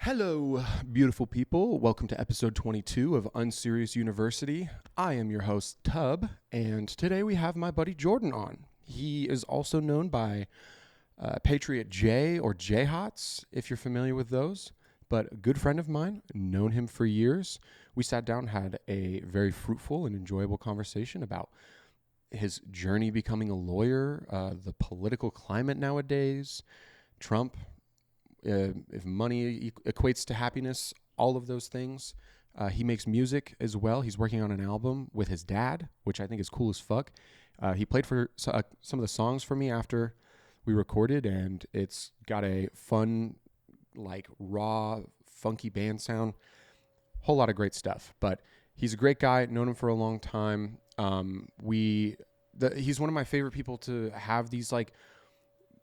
Hello, beautiful people. Welcome to episode 22 of Unserious University. I am your host, Tub, and today we have my buddy Jordan on. He is also known by Patriot J or J Hotz, if you're familiar with those, but a good friend of mine, known him for years. We sat down, had a very fruitful and enjoyable conversation about his journey becoming a lawyer, the political climate nowadays, Trump, if money equates to happiness, all of those things. He makes music as well. He's working on an album with his dad, which I think is cool as fuck. He played for some of the songs for me after we recorded, and it's got a fun, like, raw, funky band sound. Whole lot of great stuff. But he's a great guy. Known him for a long time. He's one of my favorite people to have these, like,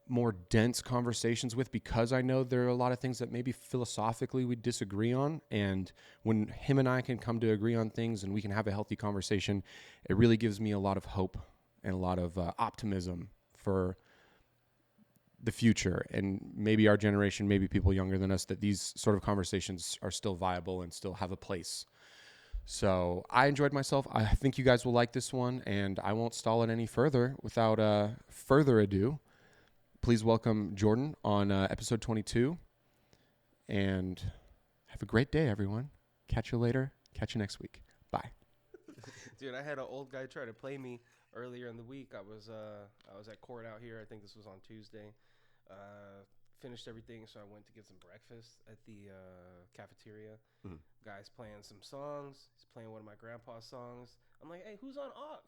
more dense conversations with, because I know there are a lot of things that maybe philosophically we disagree on, and when him and I can come to agree on things and we can have a healthy conversation, it really gives me a lot of hope and a lot of optimism for the future and maybe our generation, maybe people younger than us, that these sort of conversations are still viable and still have a place. So I enjoyed myself. I think you guys will like this one, and I won't stall it any further. Without further ado, please welcome Jordan on episode 22, and have a great day, everyone. Catch you later. Catch you next week. Bye. Dude, I had an old guy try to play me earlier in the week. I was at court out here. I think this was on Tuesday. Finished everything, so I went to get some breakfast at the cafeteria. Mm-hmm. Guy's playing some songs. He's playing one of my grandpa's songs. I'm like, hey, who's on aux?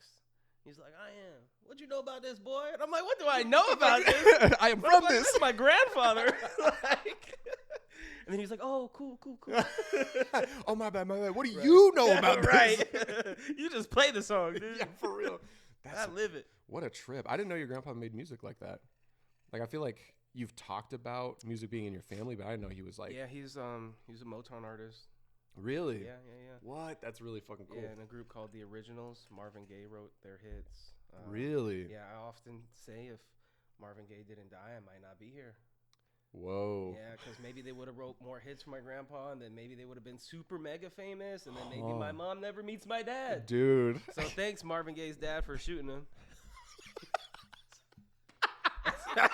He's like, I am. What'd you know about this, boy? And I'm like, what do I know about this? I am from this. This is my grandfather. And then he's like, oh, cool. Oh, my bad. What do you know about this? Right. You just play the song, dude. Yeah, for real. I live it. What a trip. I didn't know your grandpa made music like that. Like, I feel like you've talked about music being in your family, but I didn't know he was like... Yeah, he's a Motown artist. Really? Yeah. What? That's really fucking cool. Yeah, in a group called The Originals. Marvin Gaye wrote their hits. Really? Yeah, I often say if Marvin Gaye didn't die, I might not be here. Whoa. Yeah, because maybe they would have wrote more hits for my grandpa, and then maybe they would have been super mega famous, and then maybe my mom never meets my dad. Dude. So thanks, Marvin Gaye's dad, for shooting him.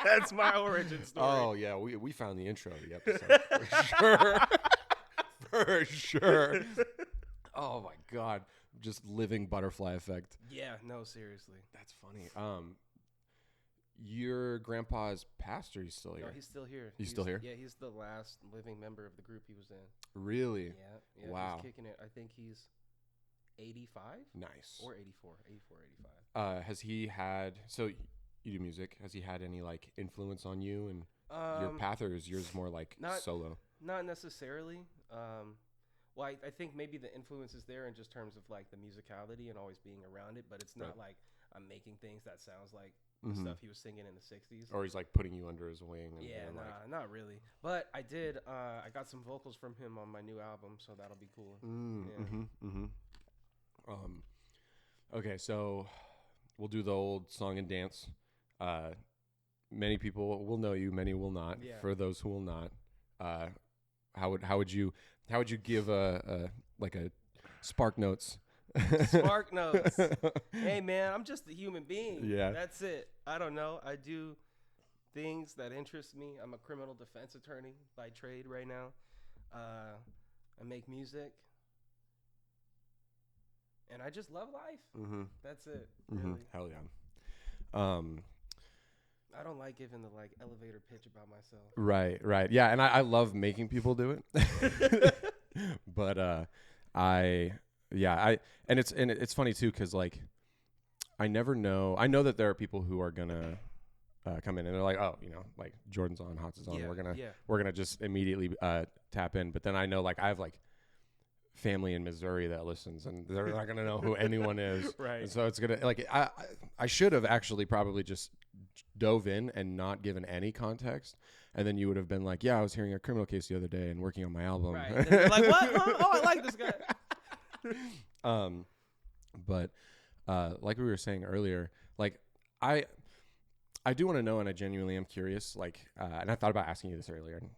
That's my origin story. Oh, yeah, we found the intro of the episode. For sure. For sure. Oh, my God. Just living butterfly effect. Yeah, no, seriously. That's funny. Your grandpa's passed, or he's still here? No, he's still here. He's still here? Yeah, he's the last living member of the group he was in. Really? Yeah. Wow. He's kicking it. I think he's 85? Nice. Or 84, 85. Has he had... So you do music. Has he had any, like, influence on you and your path, or is yours more, like, solo? Not necessarily. Well, I think maybe the influence is there in just terms of, like, the musicality and always being around it, but it's not like I'm making things that sounds like the stuff he was singing in the 60s. Or he's, like, putting you under his wing. And not really. But I did. I got some vocals from him on my new album, so that'll be cool. Okay, so we'll do the old song and dance. Many people will know you, many will not. Yeah. For those who will not, how would you give a spark notes? Spark notes. Hey man, I'm just a human being. Yeah, that's it. I don't know. I do things that interest me. I'm a criminal defense attorney by trade right now. I make music, and I just love life. Mm-hmm. That's it. Mm-hmm. Really. Hell yeah. I don't like giving the elevator pitch about myself. Right. Yeah, and I love making people do it. But it's funny too, because like I never know. I know that there are people who are gonna come in and they're like, oh, like Jordan's on, Hotz is on. Yeah, we're gonna just immediately tap in. But then I know, like, I have like family in Missouri that listens, and they're not gonna know who anyone is. Right. And so it's gonna, like, I should have actually probably just dove in and not given any context, and then you would have been like, yeah, I was hearing a criminal case the other day and working on my album. Right. And they're like, what? Huh? Oh, I like this guy. But like we were saying earlier, like I do want to know, and I genuinely am curious, like, and I thought about asking you this earlier, and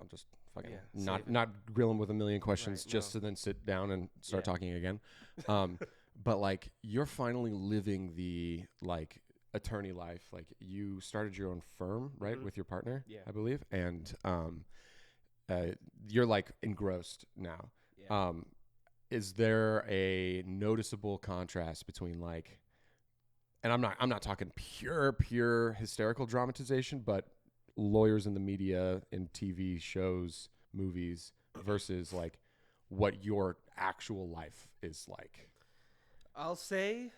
I'll just fucking Yeah, not grill him with a million questions Right, just no. to then sit down and start Yeah. talking again. But like you're finally living the like attorney life. Like you started your own firm, right, Mhm. with your partner, Yeah. I believe, and uh, you're like engrossed now. Yeah. Is there a noticeable contrast between like, and I'm not talking pure hysterical dramatization, but lawyers in the media, in TV shows, movies, versus like what your actual life is like? I'll say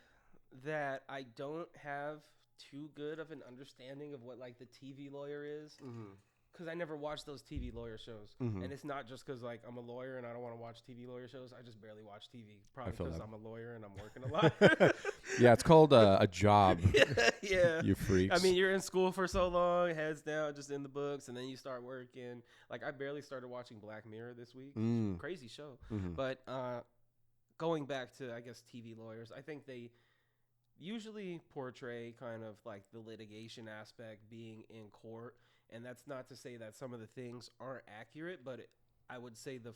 that I don't have too good of an understanding of what like the TV lawyer is Mm-hmm. because I never watched those TV lawyer shows. Mm-hmm. And it's not just because like I'm a lawyer and I don't want to watch TV lawyer shows. I just barely watch TV, probably feel because that. I'm a lawyer and I'm working a lot. Yeah, it's called a job. Yeah. You freaks. I mean, you're in school for so long, heads down, just in the books, and then you start working. Like I barely started watching Black Mirror this week. Mm. Crazy show. Mm-hmm. But going back to I guess TV lawyers, I think they usually portray kind of like the litigation aspect being in court, and that's not to say that some of the things aren't accurate, but I would say the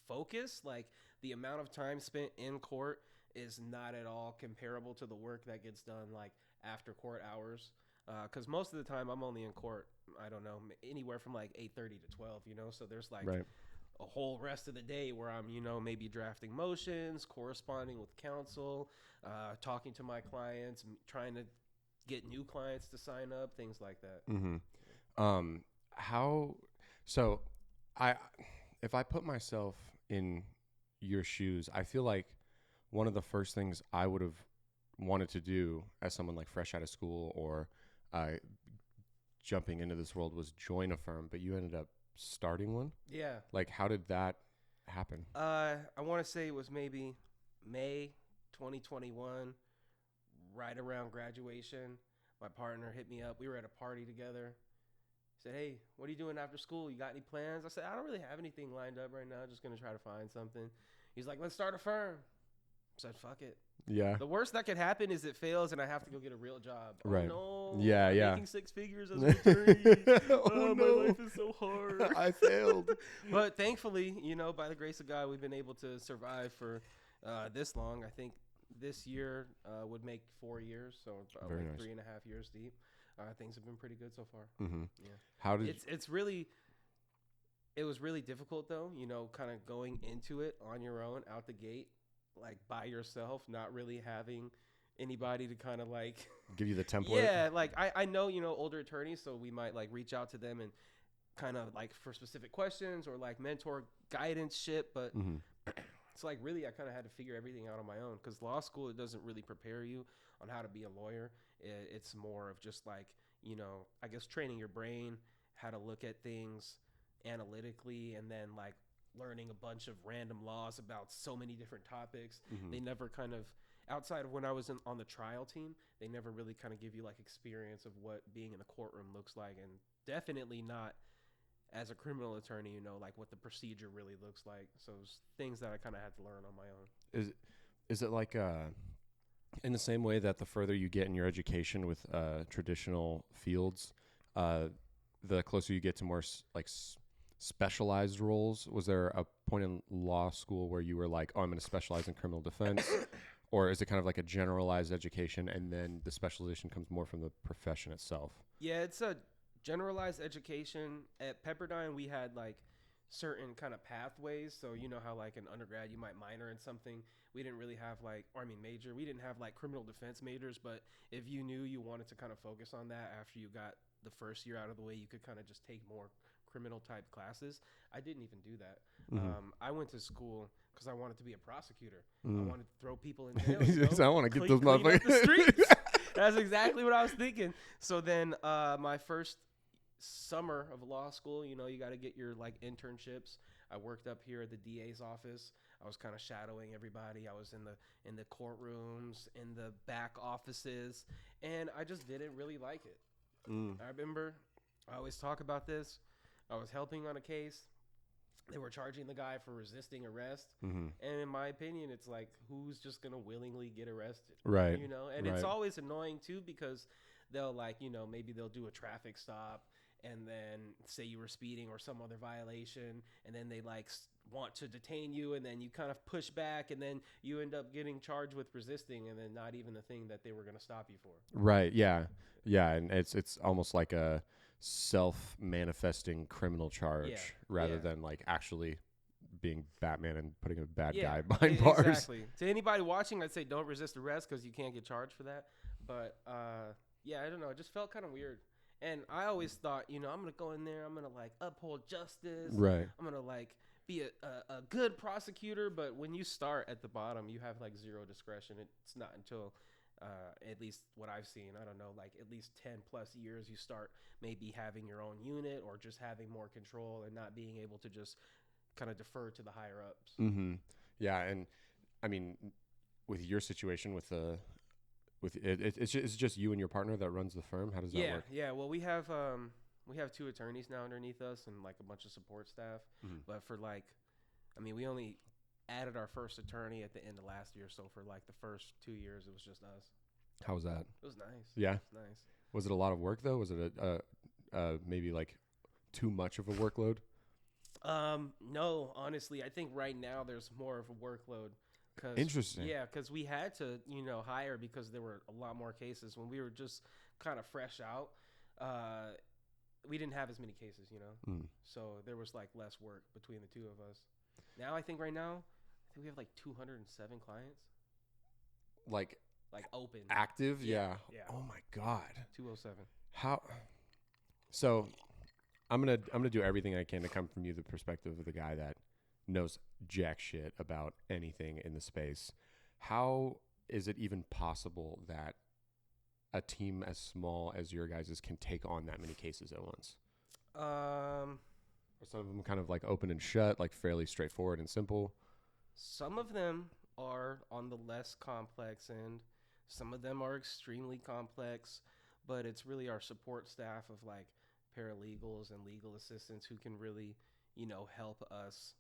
focus, like the amount of time spent in court, is not at all comparable to the work that gets done like after court hours. Because most of the time I'm only in court, I don't know, anywhere from like 8:30 to 12, you know. So there's like Right. a whole rest of the day where I'm, you know, maybe drafting motions, corresponding with counsel, talking to my clients, trying to get new clients to sign up, things like that. Mm-hmm. How? So, I, if I put myself in your shoes, I feel like one of the first things I would have wanted to do as someone like fresh out of school or jumping into this world was join a firm, but you ended up starting one. Yeah. Like, how did that happen? I want to say it was maybe May 2021, right around graduation. My partner hit me up. We were at a party together. He said, "Hey, what are you doing after school? You got any plans?" I said, "I don't really have anything lined up right now. Just going to try to find something." He's like, "Let's start a firm." I said, "Fuck it." Yeah. The worst that could happen is it fails and I have to go get a real job. Right. Oh, no. Yeah, I'm yeah. making 6 figures as an attorney. Oh, My no. life is so hard. I failed. But thankfully, you know, by the grace of God, we've been able to survive for this long. I think this year would make 4 years, so Very like nice. 3.5 years deep. Things have been pretty good so far. Mm-hmm. Yeah. How did? It was really difficult though, you know, kind of going into it on your own out the gate, like by yourself, not really having anybody to kind of like give you the template? yeah, like I know, you know, older attorneys, so we might like reach out to them and kind of like for specific questions or like mentor guidance shit, but Mm-hmm. it's like really I kind of had to figure everything out on my own because law school, it doesn't really prepare you on how to be a lawyer. It's more of just like, you know, I guess training your brain, how to look at things analytically, and then like learning a bunch of random laws about so many different topics. Mm-hmm. They never kind of, outside of when I was on the trial team, they never really kind of give you like experience of what being in the courtroom looks like, and definitely not as a criminal attorney, you know, like what the procedure really looks like. So it's things that I kind of had to learn on my own. Is it like in the same way that the further you get in your education with traditional fields, the closer you get to more specialized roles? Was there a point in law school where you were like, oh, I'm going to specialize in criminal defense? Or is it kind of like a generalized education and then the specialization comes more from the profession itself? Yeah, it's a generalized education. At Pepperdine, we had like certain kind of pathways. So you know how like in undergrad you might minor in something. We didn't really have like, or I mean major. We didn't have like criminal defense majors, but if you knew you wanted to kind of focus on that after you got the first year out of the way, you could kind of just take more criminal type classes. I didn't even do that. Mm-hmm. I went to school because I wanted to be a prosecutor. Mm. I wanted to throw people in jail. You know? I want to get those Clean up the motherfuckers. streets. That's exactly what I was thinking. So then my first summer of law school, you know, you got to get your like internships. I worked up here at the DA's office. I was kind of shadowing everybody. I was in the courtrooms, in the back offices, and I just didn't really like it. Mm. I remember I always talk about this. I was helping on a case. They were charging the guy for resisting arrest. Mm-hmm. And in my opinion, it's like, who's just going to willingly get arrested? Right. You know, and right. it's always annoying too because they'll like, you know, maybe they'll do a traffic stop and then say you were speeding or some other violation, and then they like want to detain you, and then you kind of push back, and then you end up getting charged with resisting, and then not even the thing that they were going to stop you for. Right. Yeah. Yeah. And it's almost like a self-manifesting criminal charge rather than like actually being Batman and putting a bad guy behind bars. Exactly. To anybody watching, I'd say don't resist arrest because you can't get charged for that. But yeah, I don't know. It just felt kind of weird. And I always thought, I'm going to go in there. I'm going to like uphold justice. Right. I'm going to like be a good prosecutor. But when you start at the bottom, you have like zero discretion. It's not until at least what I've seen, I don't know, like at least 10 plus years, you start maybe having your own unit or just having more control and not being able to just kind of defer to the higher ups. Mm-hmm. Yeah. And I mean, with your situation it's just you and your partner that runs the firm. How does that work? Yeah. Well, we have 2 attorneys now underneath us and like a bunch of support staff. Mm-hmm. But for we only added our first attorney at the end of last year. So for like the first 2 years, it was just us. How was that? It was nice. Yeah. It was nice. Was it a lot of work though? Was it maybe like too much of a workload? No, honestly, I think right now there's more of a workload. Interesting. Yeah, because we had to, hire because there were a lot more cases. When we were just kind of fresh out, we didn't have as many cases, So there was like less work between the two of us. Now I think we have like 207 clients. Like open. Active? Yeah. Oh my God. 207. How? So I'm gonna do everything I can to come from you, the perspective of the guy that knows jack shit about anything in the space. How is it even possible that a team as small as your guys's can take on that many cases at once? Are some of them kind of like open and shut, like fairly straightforward and simple? Some of them are on the less complex end. Some of them are extremely complex, but it's really our support staff of like paralegals and legal assistants who can really, help us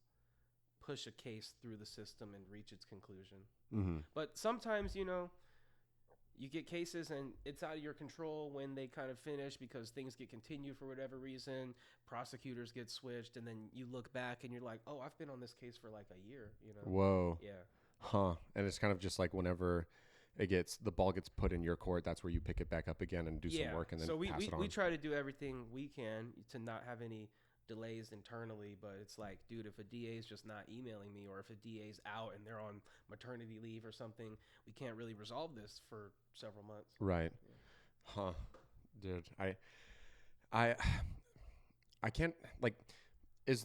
push a case through the system and reach its conclusion. Mm-hmm. But sometimes, you get cases and it's out of your control when they kind of finish because things get continued for whatever reason. Prosecutors get switched, and then you look back and you're like, oh, I've been on this case for like a year. Whoa. Yeah. Huh. And it's kind of just like whenever the ball gets put in your court, that's where you pick it back up again and do some work and then pass it on. We try to do everything we can to not have any delays internally, but it's like, dude, if a DA is just not emailing me, or if a DA is out and they're on maternity leave or something, we can't really resolve this for several months. Right. Yeah. Huh. Dude, I can't, like, are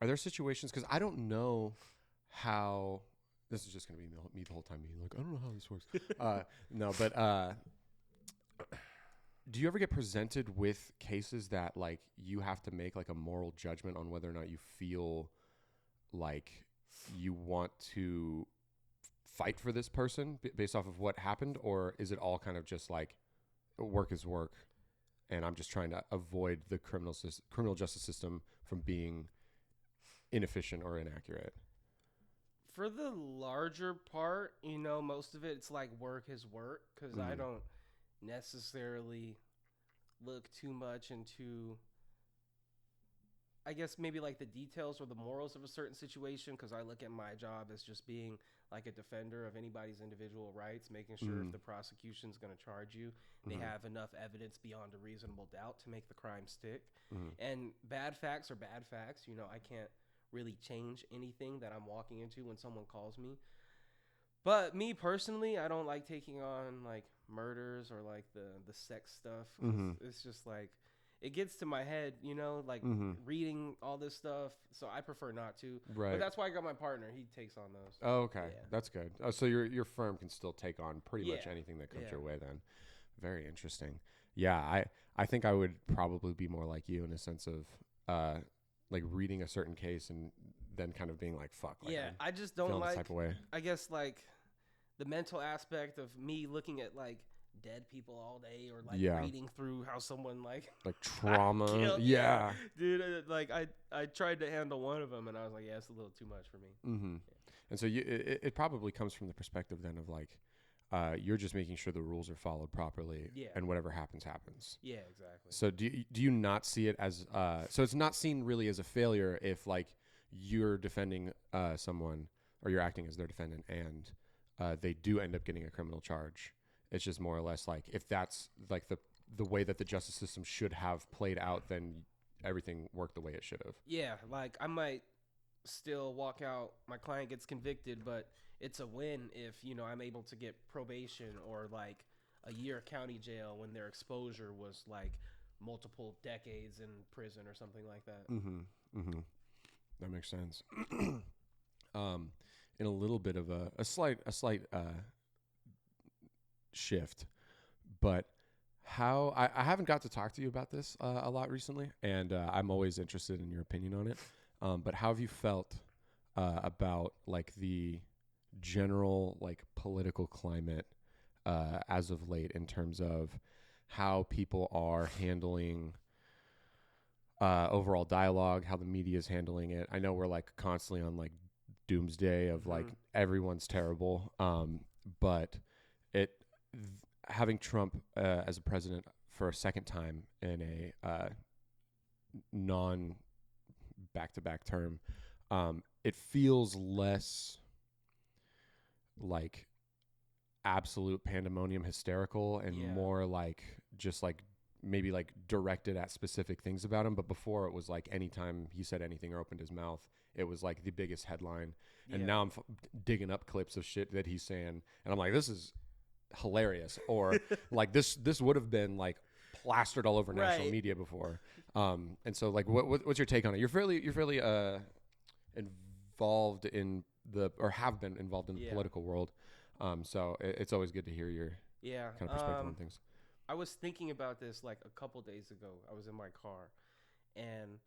there situations, because I don't know how, this is just going to be me the whole time being like, I don't know how this works. No, but do you ever get presented with cases that like you have to make like a moral judgment on whether or not you feel like you want to fight for this person based off of what happened, or is it all kind of just like work is work and I'm just trying to avoid the criminal justice system from being inefficient or inaccurate? For the larger part, most of it's like work is work, because I don't necessarily look too much into, I guess, maybe like the details or the morals of a certain situation, because I look at my job as just being like a defender of anybody's individual rights, making sure if the prosecution's going to charge you, they have enough evidence beyond a reasonable doubt to make the crime stick. And bad facts are bad facts. I can't really change anything that I'm walking into when someone calls me. But me personally, I don't like taking on like murders or like the sex stuff. It's just like, it gets to my head, reading all this stuff. So I prefer not to. Right. But that's why I got my partner. He takes on those. Oh, okay. Yeah. That's good. Oh, so your firm can still take on pretty much anything that comes your way then. Very interesting. Yeah, I think I would probably be more like you in a sense of like reading a certain case and then kind of being like, fuck. Like, I just don't like, type of way. I guess like the mental aspect of me looking at like dead people all day, or like reading through how someone like trauma. Dude, like I tried to handle one of them and I was like, it's a little too much for me. And so it probably comes from the perspective then of like, You're just making sure the rules are followed properly, Yeah. and whatever happens, happens. Yeah, exactly. So do you not see it as so it's not seen really as a failure if like you're defending someone or you're acting as their defendant and they do end up getting a criminal charge. It's just more or less like if that's like the way that the justice system should have played out, then everything worked the way it should have. Yeah, like I might still walk out, my client gets convicted, but it's a win if, I'm able to get probation or like a year county jail when their exposure was like multiple decades in prison or something like that. That makes sense. In a little bit of a slight shift, but how I haven't got to talk to you about this a lot recently, and I'm always interested in your opinion on it. But how have you felt about like the general like political climate as of late in terms of how people are handling overall dialogue, how the media is handling it? I know we're like constantly on like doomsday of like everyone's terrible, but having Trump as a president for a second time in a non back-to-back term, it feels less like absolute pandemonium hysterical and more like just like maybe like directed at specific things about him. But before, it was like anytime he said anything or opened his mouth, it was like the biggest headline. And now I'm digging up clips of shit that he's saying, and I'm like, this is hilarious. Or like this would have been like plastered all over national media before. And so like, what's your take on it? You're fairly involved in or have been involved in the political world. So it's always good to hear your kind of perspective on things. I was thinking about this like a couple days ago. I was in my car, and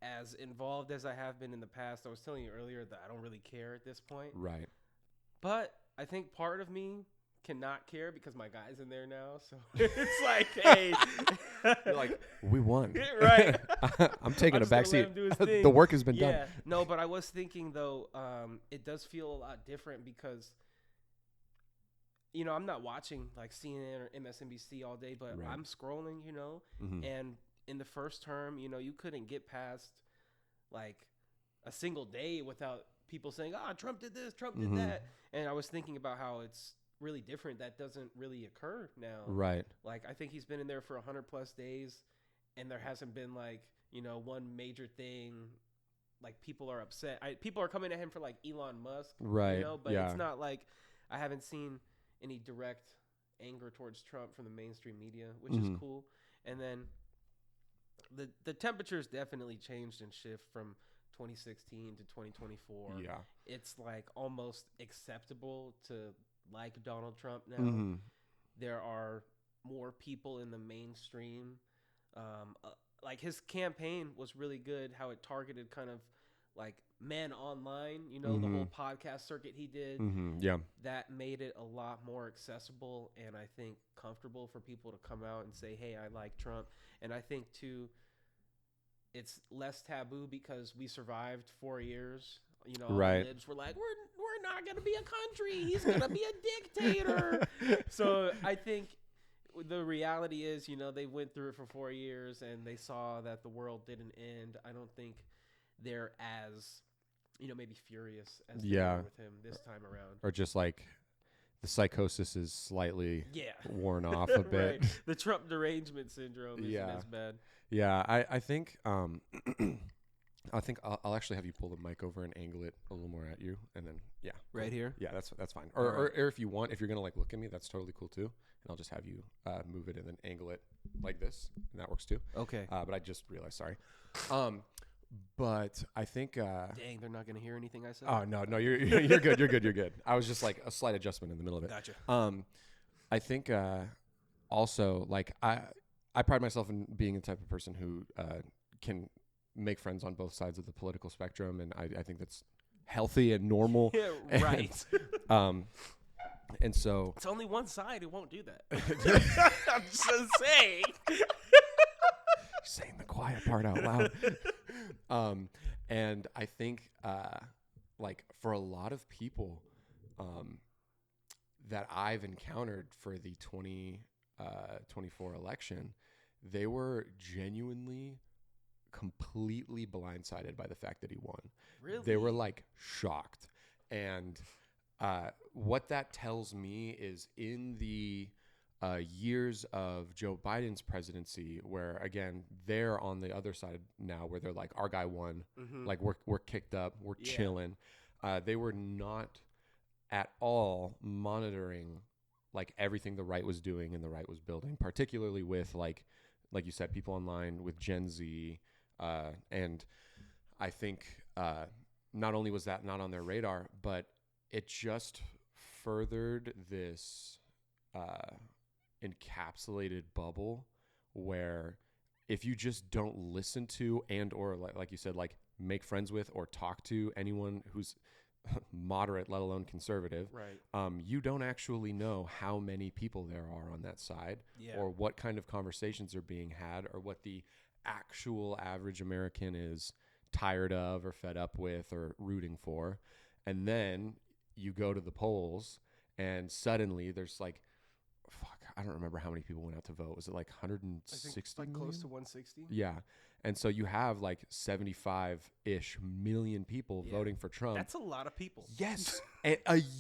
as involved as I have been in the past, I was telling you earlier that I don't really care at this point. Right. But I think part of me cannot care because my guy's in there now. So it's like, hey. You're like, we won. Right. I'm taking a backseat. The work has been done. Yeah. No, but I was thinking, though, it does feel a lot different because, I'm not watching like CNN or MSNBC all day, but I'm scrolling, and in the first term, you couldn't get past like a single day without people saying, Trump did this, Trump did that. And I was thinking about how it's really different. That doesn't really occur now. Right. Like, I think he's been in there for 100 plus days and there hasn't been like, one major thing. Like, people are upset. People are coming at him for like Elon Musk. Right. But it's not like I haven't seen any direct anger towards Trump from the mainstream media, which is cool. And then the temperatures definitely changed and shift from 2016 to 2024. Yeah. It's like almost acceptable to like Donald Trump now. There are more people in the mainstream. Like his campaign was really good, how it targeted kind of like men online, the whole podcast circuit he did. Yeah. That made it a lot more accessible and I think comfortable for people to come out and say, hey, I like Trump. And I think too, it's less taboo because we survived 4 years. All the libs were like, we're not going to be a country. He's going to be a dictator. So I think the reality is, they went through it for 4 years and they saw that the world didn't end. I don't think they're as, maybe furious as they were with him this time around. Or just like the psychosis is slightly worn off a bit. Right. The Trump derangement syndrome isn't as bad. Yeah, I think I think I'll actually have you pull the mic over and angle it a little more at you, and then right here. Yeah, that's fine. Or if you want, if you're gonna like look at me, that's totally cool too. And I'll just have you move it and then angle it like this, and that works too. Okay. But I just realized, sorry. But I think. Dang, they're not gonna hear anything I said. Oh no, you're good. You're good. I was just like a slight adjustment in the middle of it. Gotcha. I think also like I pride myself in being the type of person who can make friends on both sides of the political spectrum, and I think that's healthy and normal. Yeah, right. And so it's only one side who won't do that. I'm just saying. Saying the quiet part out loud. And I think like for a lot of people, that I've encountered for the 2024 election, they were genuinely completely blindsided by the fact that he won. Really? They were like shocked. And what that tells me is in the years of Joe Biden's presidency, where again, they're on the other side now where they're like, our guy won, like we're kicked up, we're chilling. They were not at all monitoring like everything the right was doing and the right was building, particularly with like you said, people online with Gen Z. And I think not only was that not on their radar, but it just furthered this encapsulated bubble where if you just don't listen to and or like you said, like make friends with or talk to anyone who's moderate, let alone conservative, right? You don't actually know how many people there are on that side, or what kind of conversations are being had, or what the actual average American is tired of or fed up with or rooting for. And then you go to the polls and suddenly there's like, I don't remember how many people went out to vote. Was it like 160 I think like close to 160? Yeah. And so you have like 75-ish million people voting for Trump. That's a lot of people. Yes.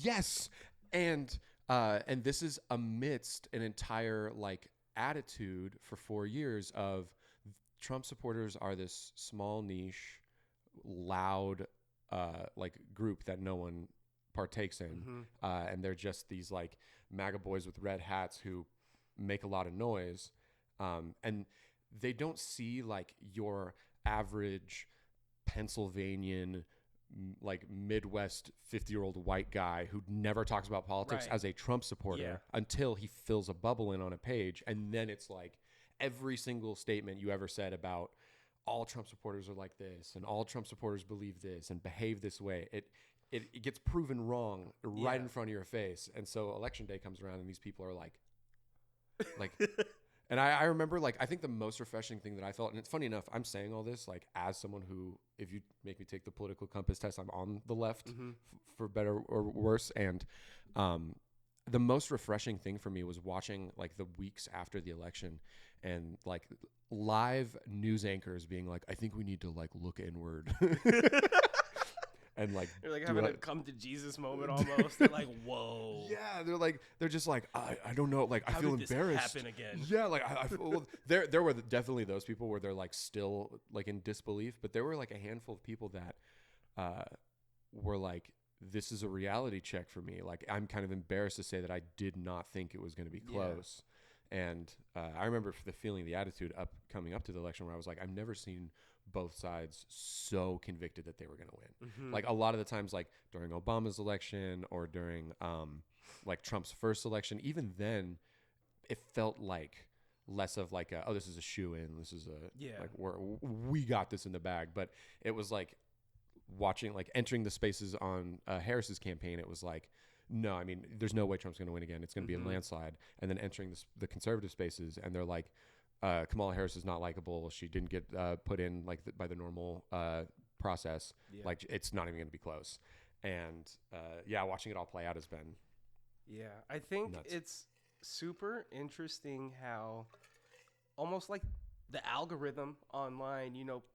Yes. And this is amidst an entire like attitude for 4 years of Trump supporters are this small niche, loud, like group that no one partakes in. And they're just these like MAGA boys with red hats who make a lot of noise. And they don't see like your average Pennsylvanian, like Midwest 50-year-old white guy who never talks about politics as a Trump supporter until he fills a bubble in on a page. And then it's like every single statement you ever said about all Trump supporters are like this and all Trump supporters believe this and behave this way. It gets proven wrong right in front of your face. And so election day comes around and these people are like, and I remember like, I think the most refreshing thing that I felt, and it's funny enough, I'm saying all this like as someone who, if you make me take the political compass test, I'm on the left for better or worse. And the most refreshing thing for me was watching like the weeks after the election and like live news anchors being like, I think we need to like look inward. And like they're like having a come to Jesus moment almost. They're like, whoa. Yeah, they're just like, I don't know, like How I feel did embarrassed. This happen again? Yeah, like I feel, well, there were definitely those people where they're like still like in disbelief, but there were like a handful of people that were like, this is a reality check for me. Like I'm kind of embarrassed to say that I did not think it was going to be close. And I remember the feeling, the attitude coming up to the election where I was like, I've never seen both sides so convicted that they were going to win. Like a lot of the times, like during Obama's election or during like Trump's first election, even then it felt like less of like, oh, this is a shoe-in. This is like we got this in the bag. But it was like watching, like entering the spaces on Harris's campaign. It was like, no, I mean, there's no way Trump's going to win again. It's going to be a landslide. And then entering the conservative spaces, and they're like, Kamala Harris is not likable. She didn't get put in like by the normal process. Like it's not even going to be close. And watching it all play out has been I think nuts. It's super interesting how almost like the algorithm online,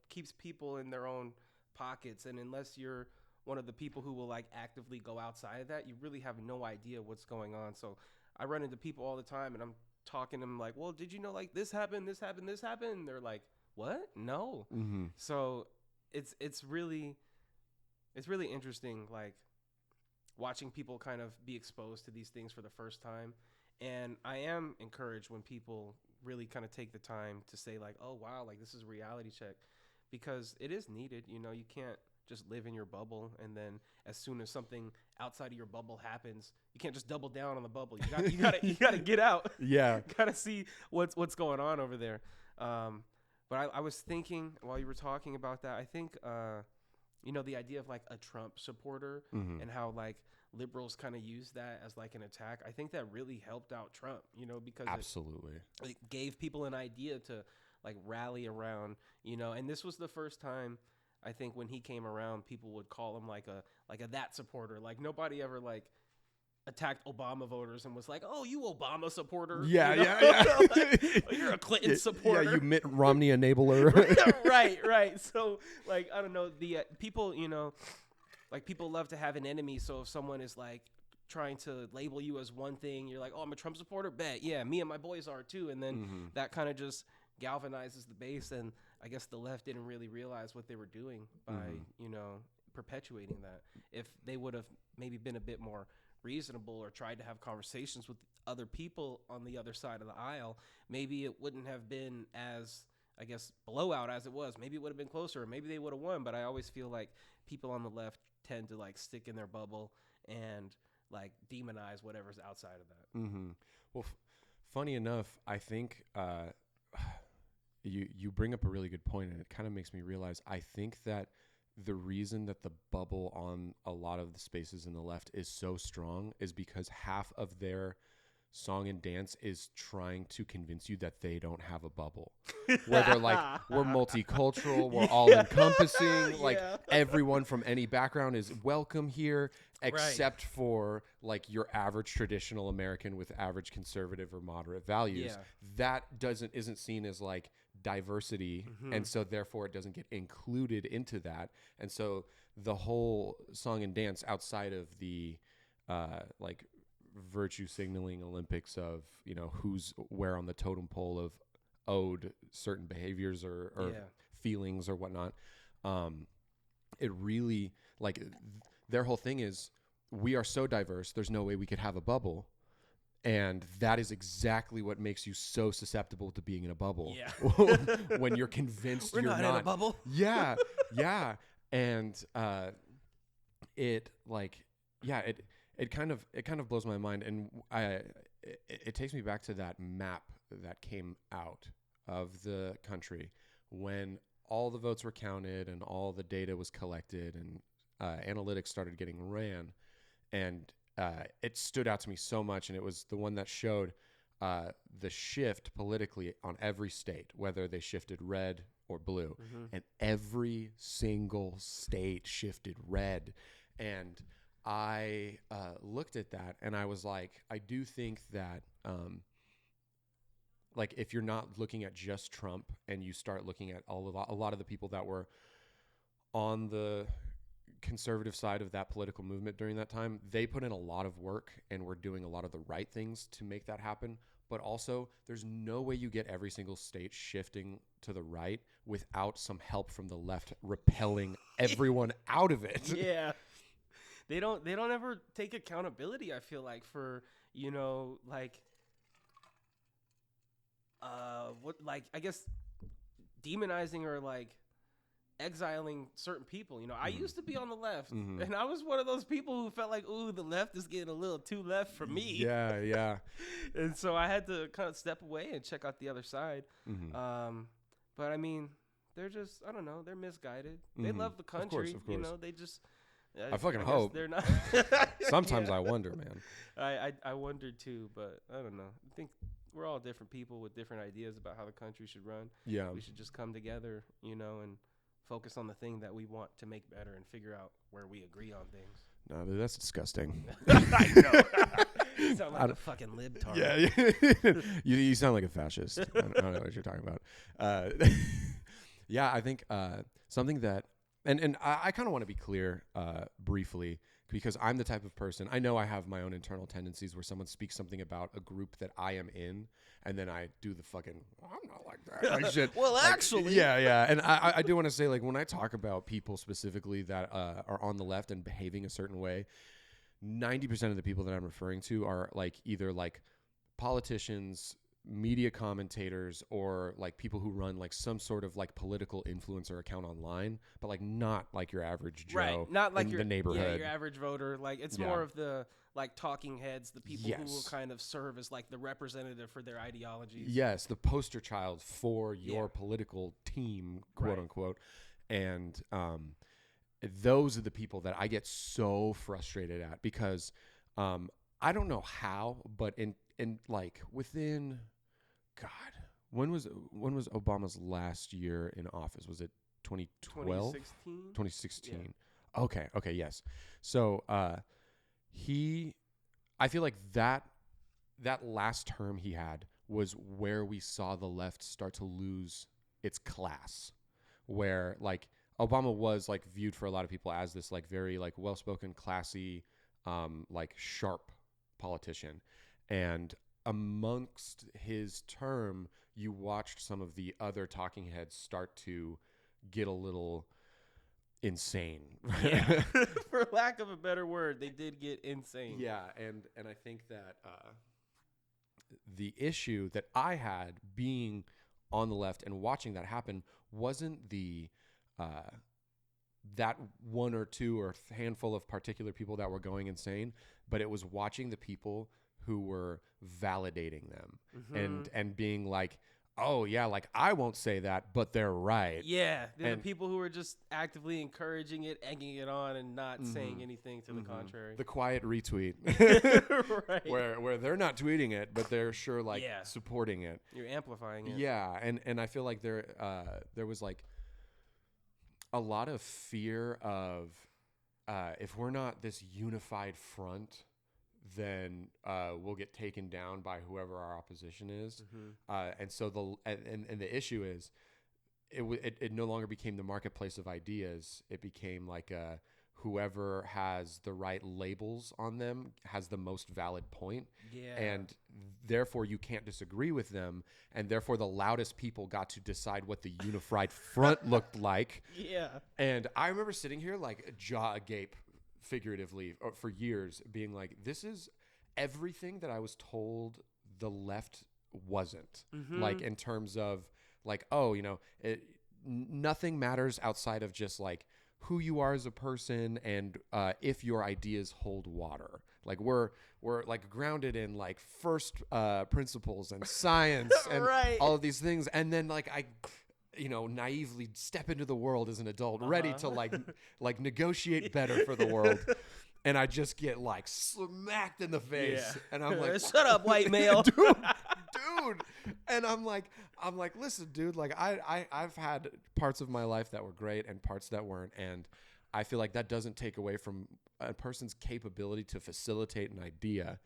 keeps people in their own pockets. And unless you're one of the people who will like actively go outside of that, you really have no idea what's going on. So I run into people all the time and I'm talking to them like, well, did you know like this happened? And they're like, what? No. So it's really interesting, like watching people kind of be exposed to these things for the first time. And I am encouraged when people really kind of take the time to say like, oh wow, like this is a reality check, because it is needed. You can't just live in your bubble, and then as soon as something outside of your bubble happens, you can't just double down on the bubble. You gotta get out. Yeah. Gotta see what's going on over there. But I was thinking while you were talking about that, I think the idea of like a Trump supporter and how like liberals kind of use that as like an attack. I think that really helped out Trump, because absolutely it gave people an idea to like rally around, and this was the first time I think when he came around, people would call him like a that supporter. Like nobody ever like attacked Obama voters and was like, "Oh, you Obama supporter." Yeah, you know? yeah. Like, "Oh, you're a Clinton supporter. Yeah, you Mitt Romney enabler. right. So, like, I don't know, the people, like, people love to have an enemy. So if someone is like trying to label you as one thing, you're like, "Oh, I'm a Trump supporter." Bet, yeah, me and my boys are too. And then that kind of just galvanizes the base. And I guess the left didn't really realize what they were doing by perpetuating that. If they would have maybe been a bit more reasonable or tried to have conversations with other people on the other side of the aisle, maybe it wouldn't have been as, I guess, blowout as it was. Maybe it would have been closer, or maybe they would have won. But I always feel like people on the left tend to like stick in their bubble and like demonize whatever's outside of that. Well, funny enough, I think you bring up a really good point, and it kind of makes me realize I think that the reason that the bubble on a lot of the spaces in the left is so strong is because half of their song and dance is trying to convince you that they don't have a bubble. Where they're like, we're multicultural, we're all encompassing, like everyone from any background is welcome here, except for like your average traditional American with average conservative or moderate values. That isn't seen as like diversity, and so therefore it doesn't get included into that. And so the whole song and dance outside of the like virtue signaling Olympics of who's where on the totem pole of owed certain behaviors or feelings or whatnot, it really like their whole thing is we are so diverse, there's no way we could have a bubble. And that is exactly what makes you so susceptible to being in a bubble. When you're convinced We're you're not in a bubble. Yeah. And it kind of blows my mind, and it takes me back to that map that came out of the country when all the votes were counted and all the data was collected and analytics started getting ran, and it stood out to me so much. And it was the one that showed the shift politically on every state, whether they shifted red or blue, and every single state shifted red. And I looked at that and I was like, I do think that like if you're not looking at just Trump and you start looking at a lot of the people that were on the conservative side of that political movement during that time, they put in a lot of work and were doing a lot of the right things to make that happen. But also, there's no way you get every single state shifting to the right without some help from the left repelling everyone out of it. Yeah. They don't ever take accountability, I feel like, for, I guess demonizing or like exiling certain people. I used to be on the left, and I was one of those people who felt like, ooh, the left is getting a little too left for me. Yeah. And so I had to kind of step away and check out the other side. But I mean, they're just, I don't know, they're misguided. They love the country. Of course. They just. I fucking hope. They're not. Sometimes I wonder, man. I wonder too, but I don't know. I think we're all different people with different ideas about how the country should run. Yeah. We should just come together, and focus on the thing that we want to make better and figure out where we agree on things. No, dude, that's disgusting. I know. You sound like a fucking libtard. Yeah. You sound like a fascist. I don't know what you're talking about. Yeah, I think something that, and I kind of want to be clear briefly, because I'm the type of person, I know I have my own internal tendencies where someone speaks something about a group that I am in, and then I do the fucking, I'm not like that. Like shit. Well, like, actually. Yeah. And I do want to say, like, when I talk about people specifically that are on the left and behaving a certain way, 90% of the people that I'm referring to are like either like politicians, media commentators, or like people who run like some sort of like political influencer account online, but like not like your average Joe, right? Not like in your the neighborhood, your average voter. Like it's more of the like talking heads, the people who will kind of serve as like the representative for their ideologies. Yes, the poster child for your political team, quote unquote. And those are the people that I get so frustrated at, because I don't know how, but in like within, God, when was Obama's last year in office? Was it 2012? 2016. Yeah. Okay, yes. So he I feel like that last term he had was where we saw the left start to lose its class, where like Obama was like viewed for a lot of people as this like very like well-spoken, classy, like sharp politician. And amongst his term, you watched some of the other talking heads start to get a little insane. Yeah. For lack of a better word, they did get insane. Yeah, and I think that the issue that I had being on the left and watching that happen wasn't the that one or two or handful of particular people that were going insane, but it was watching the people who were validating them and being like, oh yeah, like I won't say that, but they're right. Yeah, they're the people who are just actively encouraging it, egging it on, and not saying anything to the contrary. The quiet retweet, right? Where they're not tweeting it, but they're sure like supporting it. You're amplifying it. Yeah, and I feel like there was like a lot of fear of if we're not this unified front, then we'll get taken down by whoever our opposition is. And so the issue is it no longer became the marketplace of ideas. It became like whoever has the right labels on them has the most valid point. Yeah. And therefore you can't disagree with them. And therefore the loudest people got to decide what the unified front looked like. Yeah. And I remember sitting here like jaw agape, figuratively, for years, being like, this is everything that I was told the left wasn't. Like in terms of like, oh, you know, nothing matters outside of just like who you are as a person and if your ideas hold water. Like we're like grounded in like first principles and science and all of these things. And then like I naively step into the world as an adult, ready to like negotiate better for the world. And I just get like smacked in the face. Yeah. And I'm like, shut up, white male. dude. And I'm like, listen, dude, like I've had parts of my life that were great and parts that weren't. And I feel like that doesn't take away from a person's capability to facilitate an idea.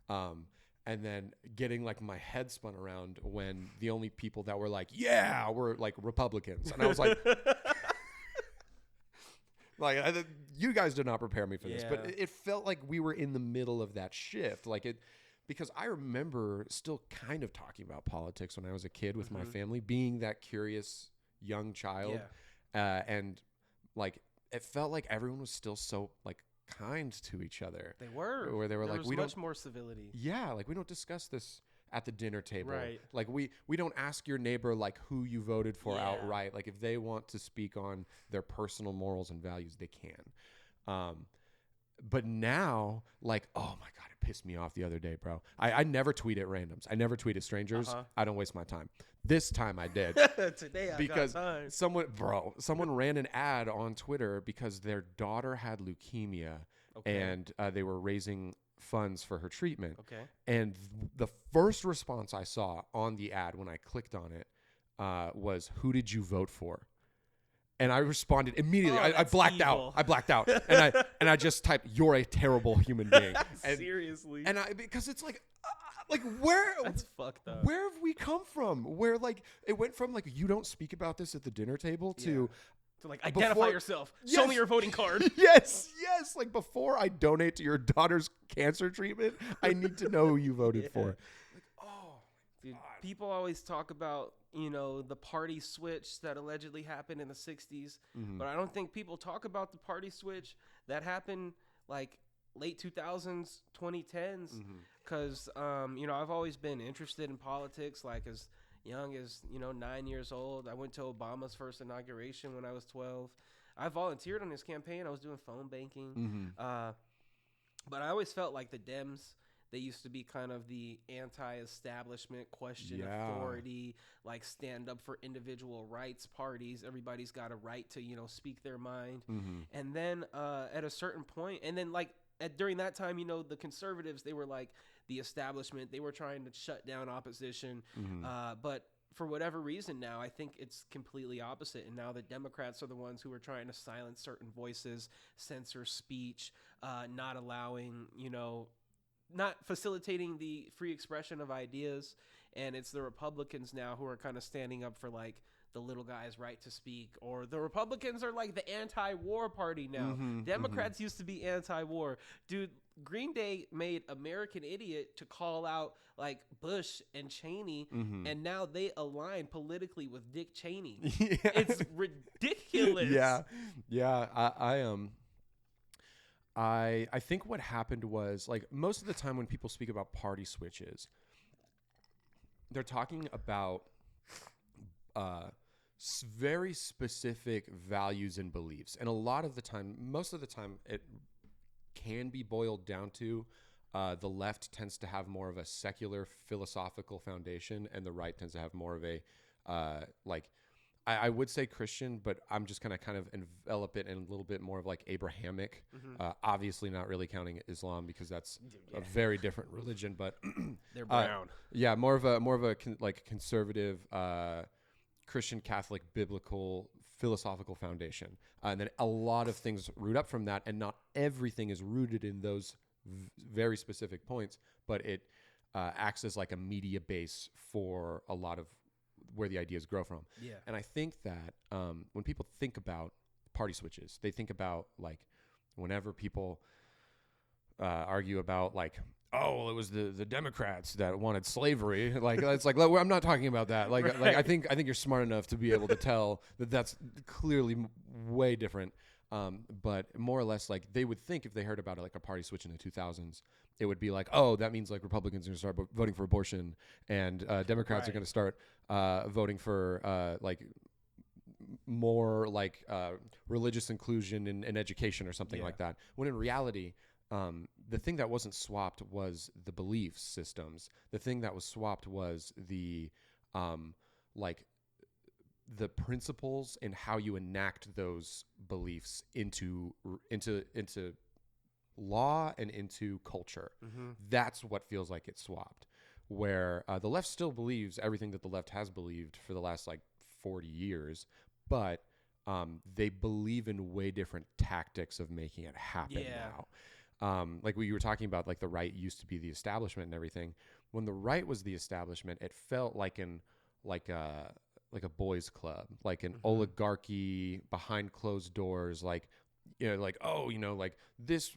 And then getting like my head spun around when the only people that were like, yeah, were like Republicans. And I was like, you guys did not prepare me for this, but it felt like we were in the middle of that shift. Because I remember still kind of talking about politics when I was a kid with my family, being that curious young child. And like, it felt like everyone was still so like kind to each other. They were. Where they were like, we don't much more civility. Yeah, like we don't discuss this at the dinner table. Right. Like we don't ask your neighbor like who you voted for outright. Like if they want to speak on their personal morals and values, they can. But now, like, oh my God, it pissed me off the other day, bro. I never tweet at randoms. I never tweet at strangers. I don't waste my time. This time I did. Today I because got time. Someone ran an ad on Twitter because their daughter had leukemia and they were raising funds for her treatment. Okay. And the first response I saw on the ad when I clicked on it was, "Who did you vote for?" And I responded immediately. I blacked out. I blacked out. And I just typed, "You're a terrible human being." And, seriously. And because it's like where that's fucked up. Where have we come from? Where like it went from like you don't speak about this at the dinner table to like identify yourself. Show me your voting card. yes. Like before I donate to your daughter's cancer treatment, I need to know who you voted for. Like, oh, dude, people always talk about, the party switch that allegedly happened in the 60s, but I don't think people talk about the party switch that happened like late 2000s, 2010s, because, I've always been interested in politics, like as young as, 9 years old. I went to Obama's first inauguration when I was 12. I volunteered on his campaign. I was doing phone banking. But I always felt like the Dems, they used to be kind of the anti-establishment, question authority, like stand up for individual rights parties. Everybody's got a right to, speak their mind. And then at a certain point, and then like during that time, the conservatives, they were like the establishment. They were trying to shut down opposition. But for whatever reason now, I think it's completely opposite. And now the Democrats are the ones who are trying to silence certain voices, censor speech, not allowing, not facilitating the free expression of ideas, and it's the Republicans now who are kind of standing up for like the little guy's right to speak, or the Republicans are like the anti-war party now. Democrats used to be anti-war. Dude, Green Day made American Idiot to call out like Bush and Cheney, and now they align politically with Dick Cheney. Yeah. It's ridiculous. I think what happened was, like, most of the time when people speak about party switches, they're talking about very specific values and beliefs. And a lot of the time, most of the time, it can be boiled down to the left tends to have more of a secular philosophical foundation, and the right tends to have more of a I would say Christian, but I'm just going to kind of envelop it in a little bit more of like Abrahamic. Obviously not really counting Islam because that's a very different religion, but they're brown. More of a conservative Christian, Catholic, biblical, philosophical foundation. And then a lot of things root up from that, and not everything is rooted in those very specific points, but it acts as like a media base for a lot of where the ideas grow from. Yeah. And I think that when people think about party switches, they think about like whenever people argue about like, oh, well, it was the Democrats that wanted slavery. Like, it's like, I'm not talking about that. Like, Right. like I think you're smart enough to be able to tell that that's clearly way different. But more or less, like they would think if they heard about it, like a party switch in the 2000s, it would be like, oh, that means like Republicans are going to start voting for abortion, and Democrats are going to start voting for like more like religious inclusion in education or something like that. When in reality, the thing that wasn't swapped was the belief systems. The thing that was swapped was the like the principles and how you enact those beliefs into law and into culture. That's what feels like it's swapped. Where the left still believes everything that the left has believed for the last like 40 years, but they believe in way different tactics of making it happen now. Like what you were talking about, like the right used to be the establishment and everything. When the right was the establishment, it felt like a boys club, like an oligarchy behind closed doors, like, you know, like, oh, you know, like this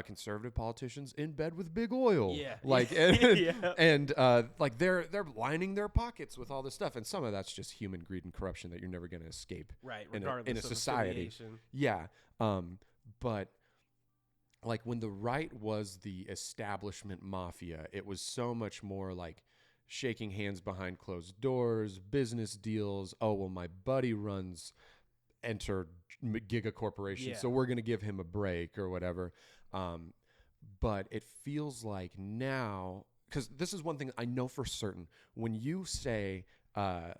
conservative politicians in bed with big oil, like, and like they're lining their pockets with all this stuff, and some of that's just human greed and corruption that you're never going to escape, right? In a society, but like when the right was the establishment mafia, it was so much more like shaking hands behind closed doors, business deals. Oh, well, my buddy runs enter giga corporation, so we're going to give him a break or whatever. But it feels like now, because this is one thing I know for certain, when you say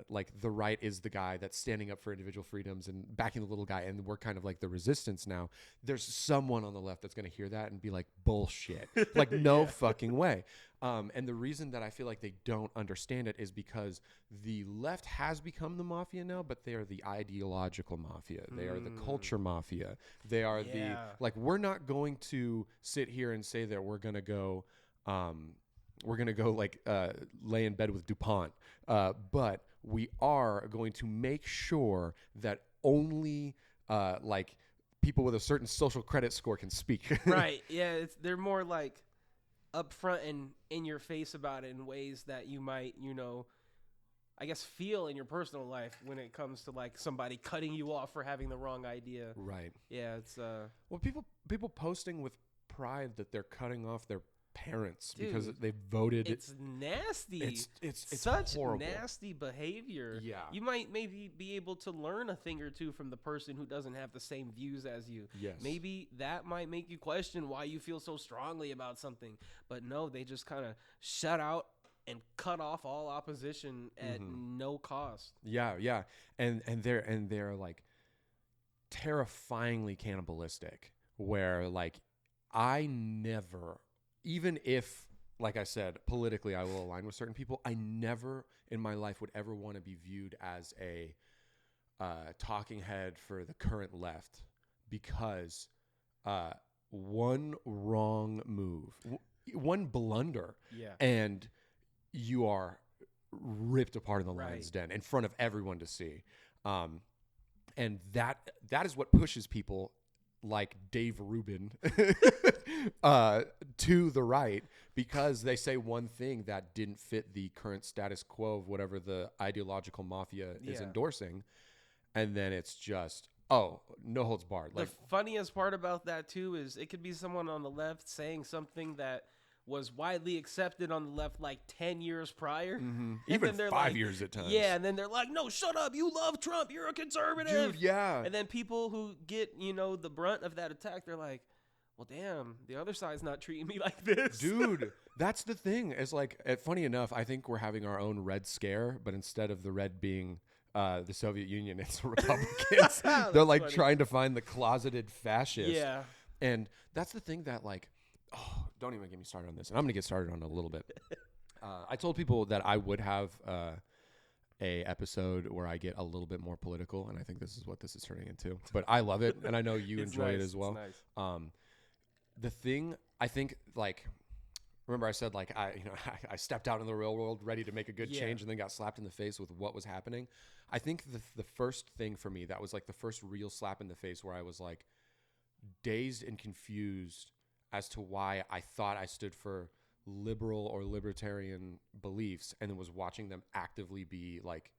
like the right is the guy that's standing up for individual freedoms and backing the little guy, and we're kind of like the resistance now, there's someone on the left that's going to hear that and be like, bullshit. Like, no fucking way. And the reason that I feel like they don't understand it is because the left has become the mafia now, but they are the ideological mafia. They are the culture mafia. They are the, like, we're not going to sit here and say that we're going to go like lay in bed with DuPont. But we are going to make sure that only like people with a certain social credit score can speak. Right. Yeah. They're more like upfront and in your face about it in ways that you might, you know, I guess feel in your personal life when it comes to like somebody cutting you off for having the wrong idea. Right. Yeah. It's well, people posting with pride that they're cutting off their parents, dude, because they voted. It's nasty. It's such horrible. Nasty behavior. Yeah. You might maybe be able to learn a thing or two from the person who doesn't have the same views as you. Yes. Maybe that might make you question why you feel so strongly about something. But no, they just kind of shut out and cut off all opposition at no cost. Yeah. And they're like terrifyingly cannibalistic, where like I never, even if, like I said, politically I will align with certain people, I never in my life would ever want to be viewed as a talking head for the current left, because one wrong move, one blunder, Yeah. and you are ripped apart in the Right. lion's den in front of everyone to see. And that is what pushes people like Dave Rubin to the right, because they say one thing that didn't fit the current status quo of whatever the ideological mafia is Yeah. endorsing. And then it's just, oh, no holds barred. The funniest part about that too is it could be someone on the left saying something that was widely accepted on the left like 10 years prior. Even then they're 5 like, years at times. Yeah, and then they're like, no, shut up. You love Trump. You're a conservative. Dude, yeah. And then people who get, the brunt of that attack, they're like, well, damn, the other side's not treating me like this. Dude, that's the thing. It's like, funny enough, I think we're having our own red scare, but instead of the red being the Soviet Union, it's Republicans. They're like funny. trying to find the closeted fascist. Yeah. And that's the thing that like, oh, don't even get me started on this. And I'm going to get started on it a little bit. I told people that I would have a episode where I get a little bit more political, and I think this is what this is turning into. But I love it, and I know you It's enjoy it nice, as well. it's nice. The thing, I think, like, remember I said, like, I stepped out in the real world ready to make a good change, and then got slapped in the face with what was happening. I think the first thing for me, that was like the first real slap in the face where I was like dazed and confused as to why I thought I stood for liberal or libertarian beliefs, and then was watching them actively be like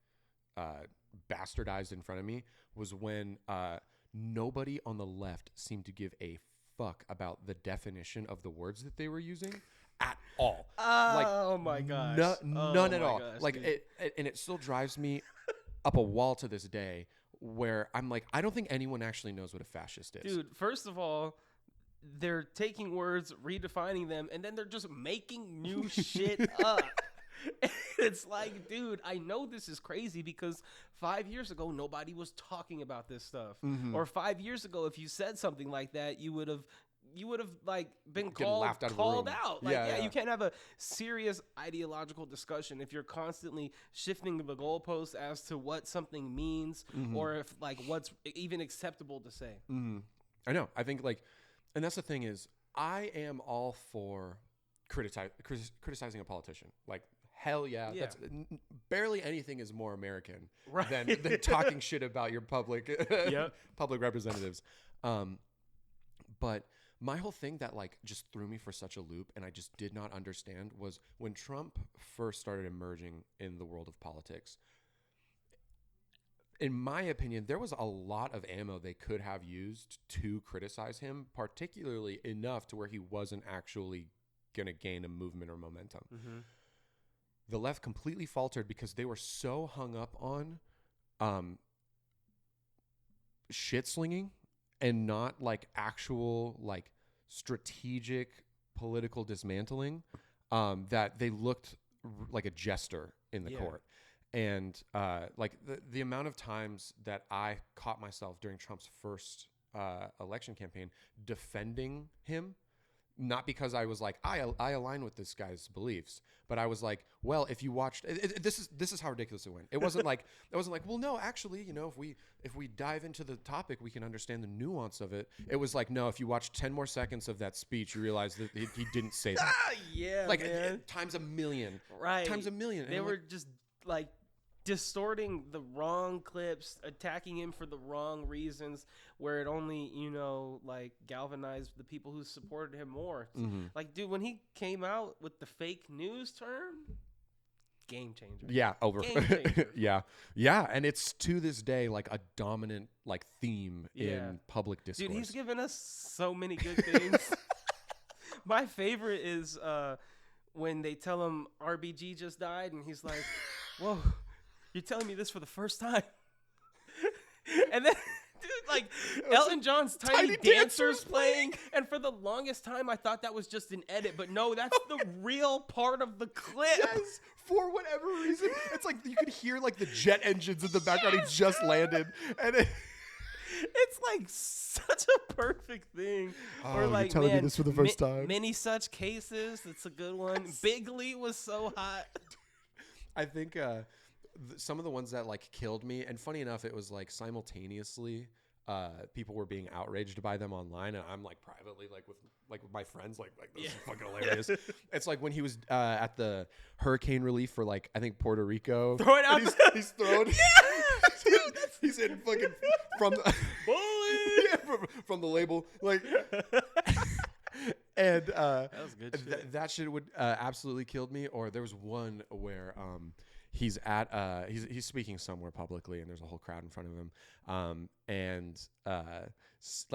bastardized in front of me, was when nobody on the left seemed to give a fuck about the definition of the words that they were using at all. Oh my gosh. None at all. Gosh, like dude. it still drives me up a wall to this day, where I'm like, I don't think anyone actually knows what a fascist is. Dude, first of all, they're taking words, redefining them, and then they're just making new shit up. It's like, dude, I know this is crazy because 5 years ago, nobody was talking about this stuff. Mm-hmm. Or 5 years ago, if you said something like that, you would have like been Getting called laughed out of the room. out. Like, Yeah. you can't have a serious ideological discussion if you're constantly shifting the goalposts as to what something means, or if like what's even acceptable to say. Mm-hmm. I know. I think like, and that's the thing is, I am all for criticizing a politician. Like, hell yeah. Yeah. That's barely anything is more American Right. than talking shit about your public Yep. public representatives. But my whole thing that like just threw me for such a loop, and I just did not understand, was when Trump first started emerging in the world of politics. In my opinion, there was a lot of ammo they could have used to criticize him, particularly enough to where he wasn't actually going to gain a movement or momentum. Mm-hmm. The left completely faltered because they were so hung up on shit slinging and not like actual like strategic political dismantling, that they looked like a jester in the court. And like the amount of times that I caught myself during Trump's first election campaign defending him, not because I was like, I align with this guy's beliefs, but I was like, well, if you watched, this is how ridiculous it went. It wasn't like, well, no, actually, if we dive into the topic, we can understand the nuance of it. It was like, no, if you watch 10 more seconds of that speech, you realize that he didn't say that. Yeah, Like man. times a million. Right. Times a million. They And were like, just like distorting the wrong clips, attacking him for the wrong reasons, where it only, like galvanized the people who supported him more. Like, dude, when he came out with the fake news term, game changer. yeah, over. Game changer. Yeah. And it's to this day like a dominant like theme Yeah. in public discourse. Dude, he's given us so many good things. My favorite is when they tell him RBG just died, and he's like, whoa, you're telling me this for the first time. And then, dude, like, Elton John's Tiny Dancer's playing, and for the longest time, I thought that was just an edit, but no, that's the real part of the clip. Yes, for whatever reason, it's like you could hear like the jet engines in the background. He just landed, and It's like such a perfect thing. Oh, or you're like, telling me man, this for the first time. Many such cases. It's a good one. Bigley was so hot. I think some of the ones that like killed me, and funny enough, it was like simultaneously people were being outraged by them online, and I'm like privately with my friends like this is fucking hilarious. It's like when he was at the hurricane relief for I think Puerto Rico. Throw it out. He's throwing. He's in fucking from the from the label and that was good shit. that shit would absolutely killed me. Or there was one where he's at he's speaking somewhere publicly, and there's a whole crowd in front of him, and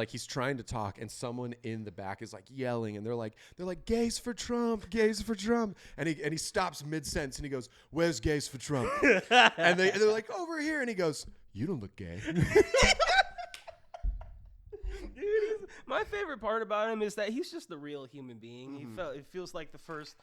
he's trying to talk, and someone in the back is yelling, and they're like gays for Trump, and he stops mid-sentence and he goes, where's gays for Trump? and they're like, over here, and he goes, you don't look gay. Dude, my favorite part about him is that he's just a real human being. It feels like the first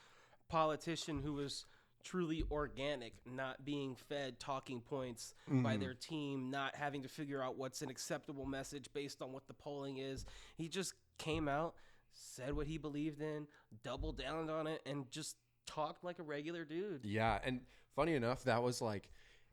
politician who was truly organic, not being fed talking points by their team, not having to figure out what's an acceptable message based on what the polling is. He just came out, said what he believed in, doubled down on it, and just talked like a regular dude. Yeah, and funny enough, that was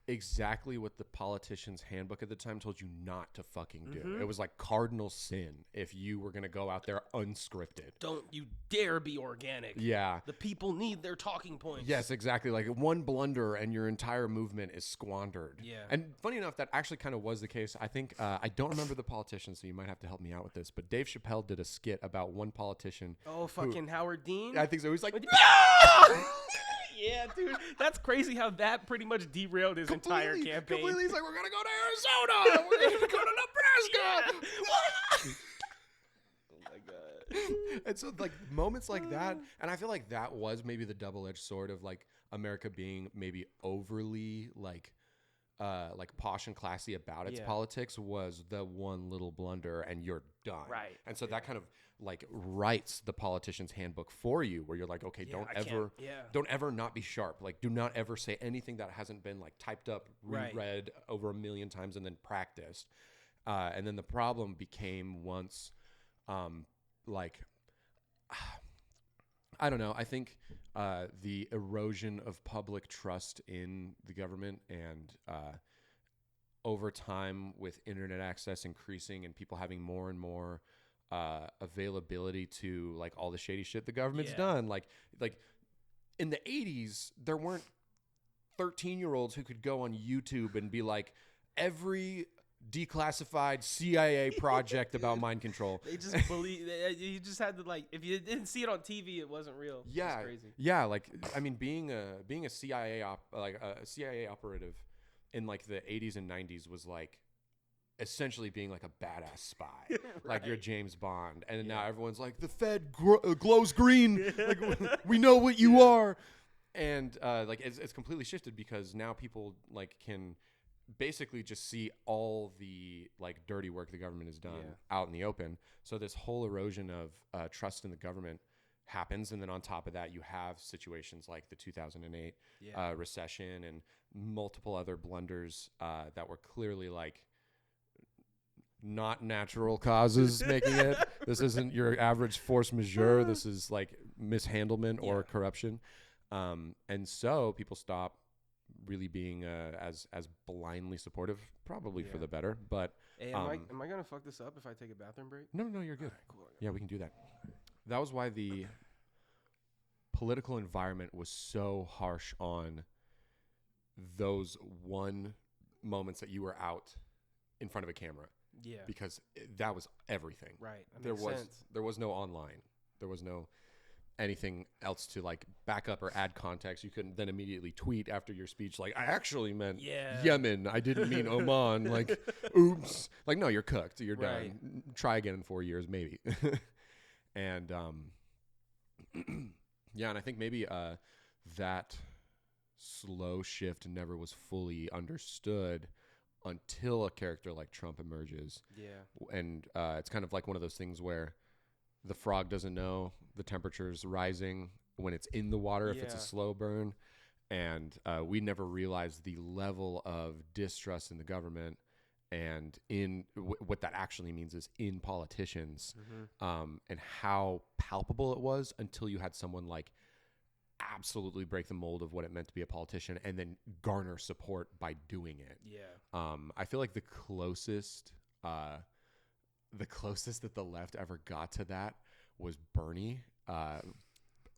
exactly what the politician's handbook at the time told you not to fucking do. It was cardinal sin if you were going to go out there unscripted. Don't you dare be organic. Yeah. The people need their talking points. Yes, exactly. One blunder and your entire movement is squandered. Yeah. And funny enough, that actually kind of was the case. I think, I don't remember the politician, so you might have to help me out with this, but Dave Chappelle did a skit about one politician. Oh, fucking Howard Dean? I think so. He's like, yeah, dude. That's crazy how that pretty much derailed his entire campaign. Completely. He's like, we're going to go to Arizona. We're going to go to Nebraska. Oh, my God. And so, moments like that, and I feel like that was maybe the double-edged sword of, America being maybe overly, posh and classy about its politics, was the one little blunder, and you're done. Right. And so that kind of, writes the politician's handbook for you, where you're like, okay, don't ever not be sharp. Do not ever say anything that hasn't been typed up, reread over a million times, and then practiced. And then the problem became once, I don't know. I think the erosion of public trust in the government, and over time with internet access increasing and people having more and more availability to all the shady shit the government's done. Like in the 80s, there weren't 13-year-olds who could go on YouTube and be like, every declassified CIA project about mind control. They just believe. You just had to if you didn't see it on TV, it wasn't real. Yeah, it's crazy. Yeah. Being a CIA a CIA operative in the 80s and 90s was essentially being a badass spy, right. You're James Bond, and now everyone's like, the Fed glows green, we know what you are, and it's completely shifted because now people can basically just see all the dirty work the government has done out in the open. So this whole erosion of trust in the government happens, and then on top of that, you have situations like the 2008 recession and multiple other blunders that were clearly not natural causes making it. This isn't your average force majeure. This is mishandlement or corruption. And so people stop really being as blindly supportive, probably for the better. But hey, am I gonna fuck this up if I take a bathroom break? No, you're good. Right, cool. Yeah, we can do that. That was why the political environment was so harsh on those one moments that you were out in front of a camera. Yeah. Because that was everything. Right. There was no online. There was no anything else to back up or add context. You couldn't then immediately tweet after your speech I actually meant Yemen. I didn't mean Oman. Oops. No, you're cooked. You're done. Try again in 4 years, maybe. And and I think maybe that slow shift never was fully understood until a character like Trump emerges. Yeah. And it's kind of like one of those things where the frog doesn't know the temperature's rising when it's in the water if it's a slow burn. And we never realized the level of distrust in the government and in what that actually means is in politicians, and how palpable it was until you had someone absolutely break the mold of what it meant to be a politician and then garner support by doing it. Yeah. I feel like the closest the closest that the left ever got to that was Bernie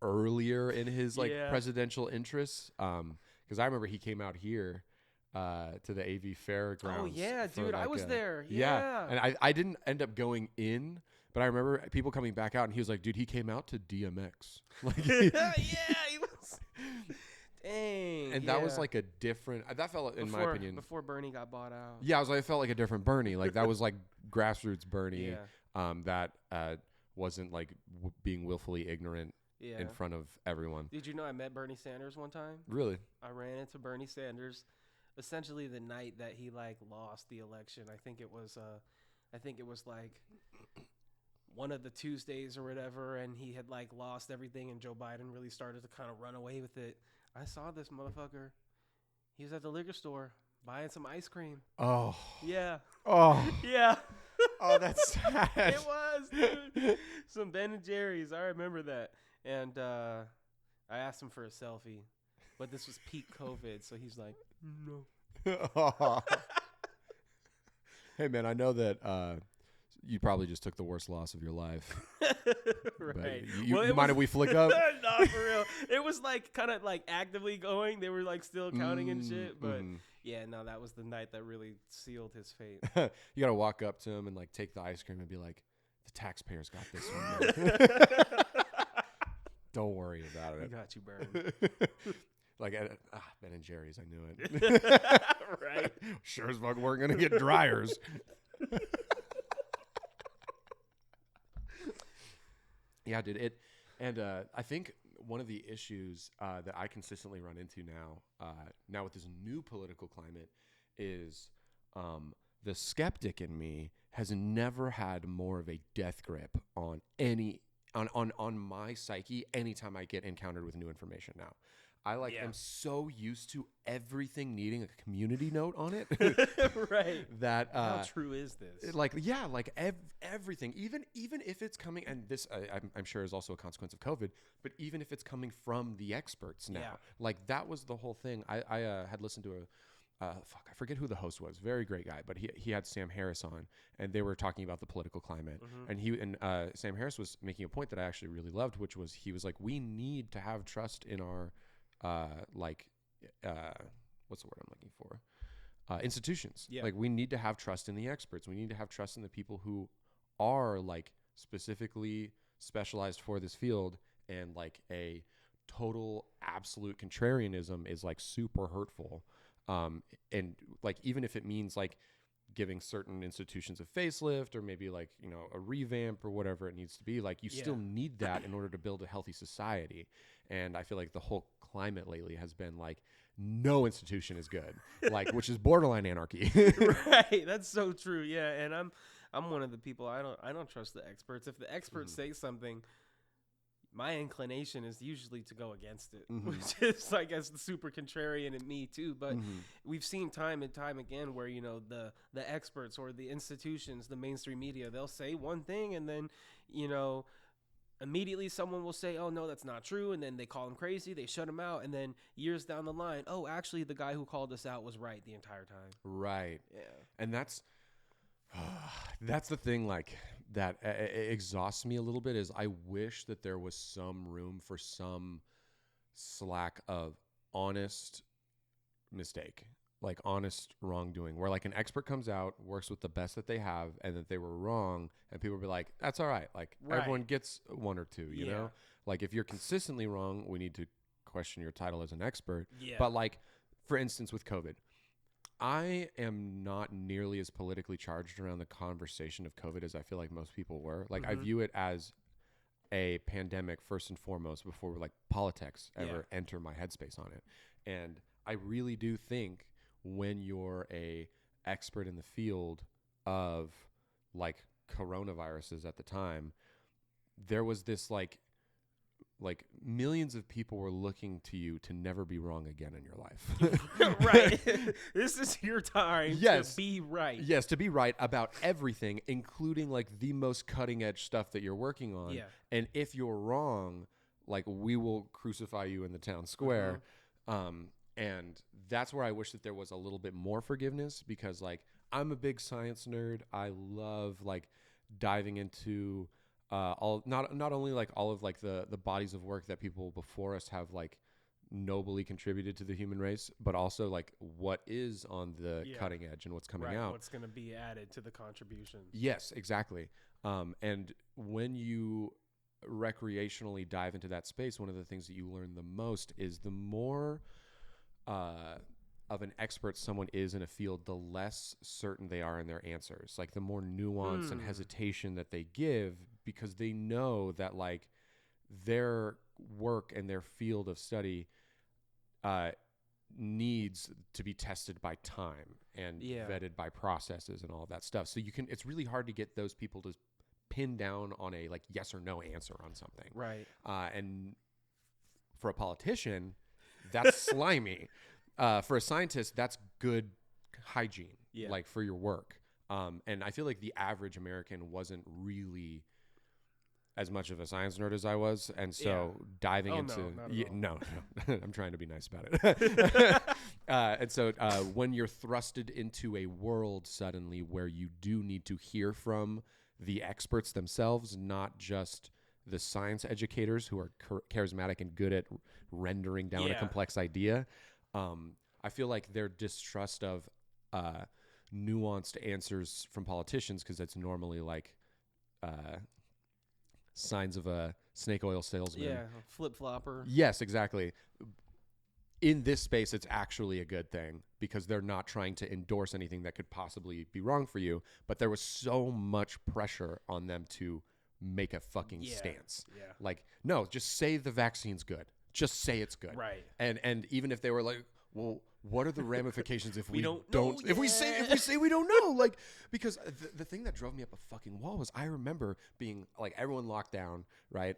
earlier in his like presidential interests. Because I remember he came out here to the AV Fairgrounds. Oh yeah, dude, I was there. Yeah, and I didn't end up going in, but I remember people coming back out, and he was like, "Dude, he came out to DMX." Like, yeah, he was. Dang. And that was like a different. That felt, in my opinion, before Bernie got bought out. Yeah, I was like, it felt like a different Bernie. Like that was like grassroots Bernie. Yeah. That wasn't like being willfully ignorant in front of everyone. Did you know I met Bernie Sanders one time? Really? I ran into Bernie Sanders, essentially the night that he like lost the election. I think it was like one of the Tuesdays or whatever, and he had like lost everything, and Joe Biden really started to kind of run away with it. I saw this motherfucker. He was at the liquor store buying some ice cream. Oh. Yeah. Oh. Yeah. Oh, that's sad. It was, dude. Some Ben and Jerry's. I remember that. And I asked him for a selfie, but this was peak COVID, so he's like, no. Oh. Hey, man, I know that you probably just took the worst loss of your life. Right. You mind if we flick up? No, for real. It was like kind of like actively going. They were like still counting and shit. But yeah, no, that was the night that really sealed his fate. You got to walk up to him and like take the ice cream and be like, the taxpayers got this one. Don't worry about it. I got you, Bern. Like Ben and Jerry's, I knew it. Right. Sure as fuck we're gonna get dryers. Yeah, dude. It, and I think one of the issues that I consistently run into now with this new political climate, is the skeptic in me has never had more of a death grip on on my psyche anytime I get encountered with new information now. I am so used to everything needing a community note on it. Right. That how true is this? Everything, even if it's coming, and this I'm sure is also a consequence of COVID, but even if it's coming from the experts now, like that was the whole thing. I had listened to I forget who the host was, very great guy, but he had Sam Harris on, and they were talking about the political climate, and Sam Harris was making a point that I actually really loved, which was he was like, we need to have trust in our what's the word I'm looking for? Institutions. Yeah. Like we need to have trust in the experts. We need to have trust in the people who are like specifically specialized for this field, and like a total absolute contrarianism is like super hurtful. And like, even if it means like giving certain institutions a facelift or maybe like, you know, a revamp or whatever it needs to be, like you still need that in order to build a healthy society. And I feel like the whole climate lately has been like, no institution is good, like, which is borderline anarchy. Right. That's so true. Yeah. And I'm one of the people, I don't trust the experts. If the experts say something, my inclination is usually to go against it, which is, I guess, the super contrarian in me too. But we've seen time and time again where, you know, the experts or the institutions, the mainstream media, they'll say one thing, and then, you know, immediately someone will say, oh, no, that's not true. And then they call him crazy. They shut him out. And then years down the line, oh, actually, the guy who called us out was right the entire time. Right. Yeah. And that's the thing, like, that exhausts me a little bit, is I wish that there was some room for some slack of honest mistake, like honest wrongdoing, where like an expert comes out, works with the best that they have, and that they were wrong, and people be like, that's all right. Like everyone gets one or two, you know? Like if you're consistently wrong, we need to question your title as an expert. Yeah. But like, for instance, with COVID, I am not nearly as politically charged around the conversation of COVID as I feel like most people were. Like I view it as a pandemic first and foremost before like politics ever enter my headspace on it. And I really do think when you're a expert in the field of like coronaviruses at the time, there was this like millions of people were looking to you to never be wrong again in your life. Right. This is your time to be right. Yes, to be right about everything, including like the most cutting edge stuff that you're working on. Yeah. And if you're wrong, like we will crucify you in the town square. And that's where I wish that there was a little bit more forgiveness, because like I'm a big science nerd. I love like diving into all not only like all of like the bodies of work that people before us have like nobly contributed to the human race, but also like what is on the cutting edge and what's coming out. What's going to be added to the contributions. Yes, exactly. And when you recreationally dive into that space, one of the things that you learn the most is the more of an expert someone is in a field, the less certain they are in their answers. Like the more nuance and hesitation that they give, because they know that like their work and their field of study needs to be tested by time and vetted by processes and all of that stuff. So it's really hard to get those people to pin down on a like yes or no answer on something. Right. And for a politician, that's slimy. For a scientist, that's good hygiene, like for your work. And I feel like the average American wasn't really as much of a science nerd as I was, and so diving into no, I'm trying to be nice about it. And so when you're thrusted into a world suddenly where you do need to hear from the experts themselves, not just the science educators who are charismatic and good at rendering down a complex idea, I feel like their distrust of nuanced answers from politicians, because it's normally like signs of a snake oil salesman. Yeah, flip-flopper. Yes, exactly. In this space, it's actually a good thing because they're not trying to endorse anything that could possibly be wrong for you. But there was so much pressure on them to make a fucking stance. Yeah. Like, no, just say the vaccine's good. Just say it's good. Right. And even if they were like, well, what are the ramifications if we don't if we say we don't know? Like, because the thing that drove me up a fucking wall was I remember being like everyone locked down, right?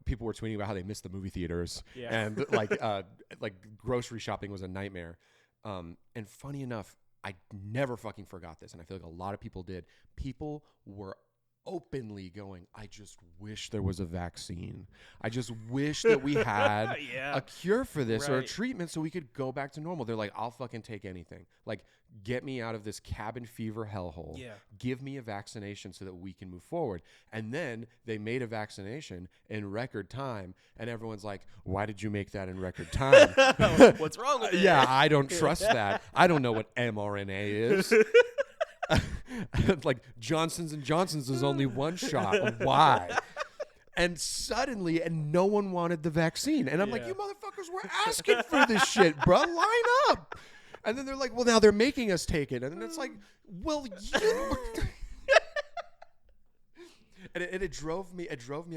People were tweeting about how they missed the movie theaters, and like grocery shopping was a nightmare. And funny enough, I never fucking forgot this, and I feel like a lot of people did. People were openly going, I just wish there was a vaccine. I just wish that we had a cure for this or a treatment so we could go back to normal. They're like, I'll fucking take anything. Like, get me out of this cabin fever hellhole. Yeah. Give me a vaccination so that we can move forward. And then they made a vaccination in record time, and everyone's like, why did you make that in record time? What's wrong with it? Yeah, I don't trust that. I don't know what mRNA is. Like Johnson's & Johnson's is only one shot. Why? And suddenly, no one wanted the vaccine. And I'm like, you motherfuckers were asking for this shit, bro. Line up. And then they're like, well, now they're making us take it. And then it's like, well, you. And it drove me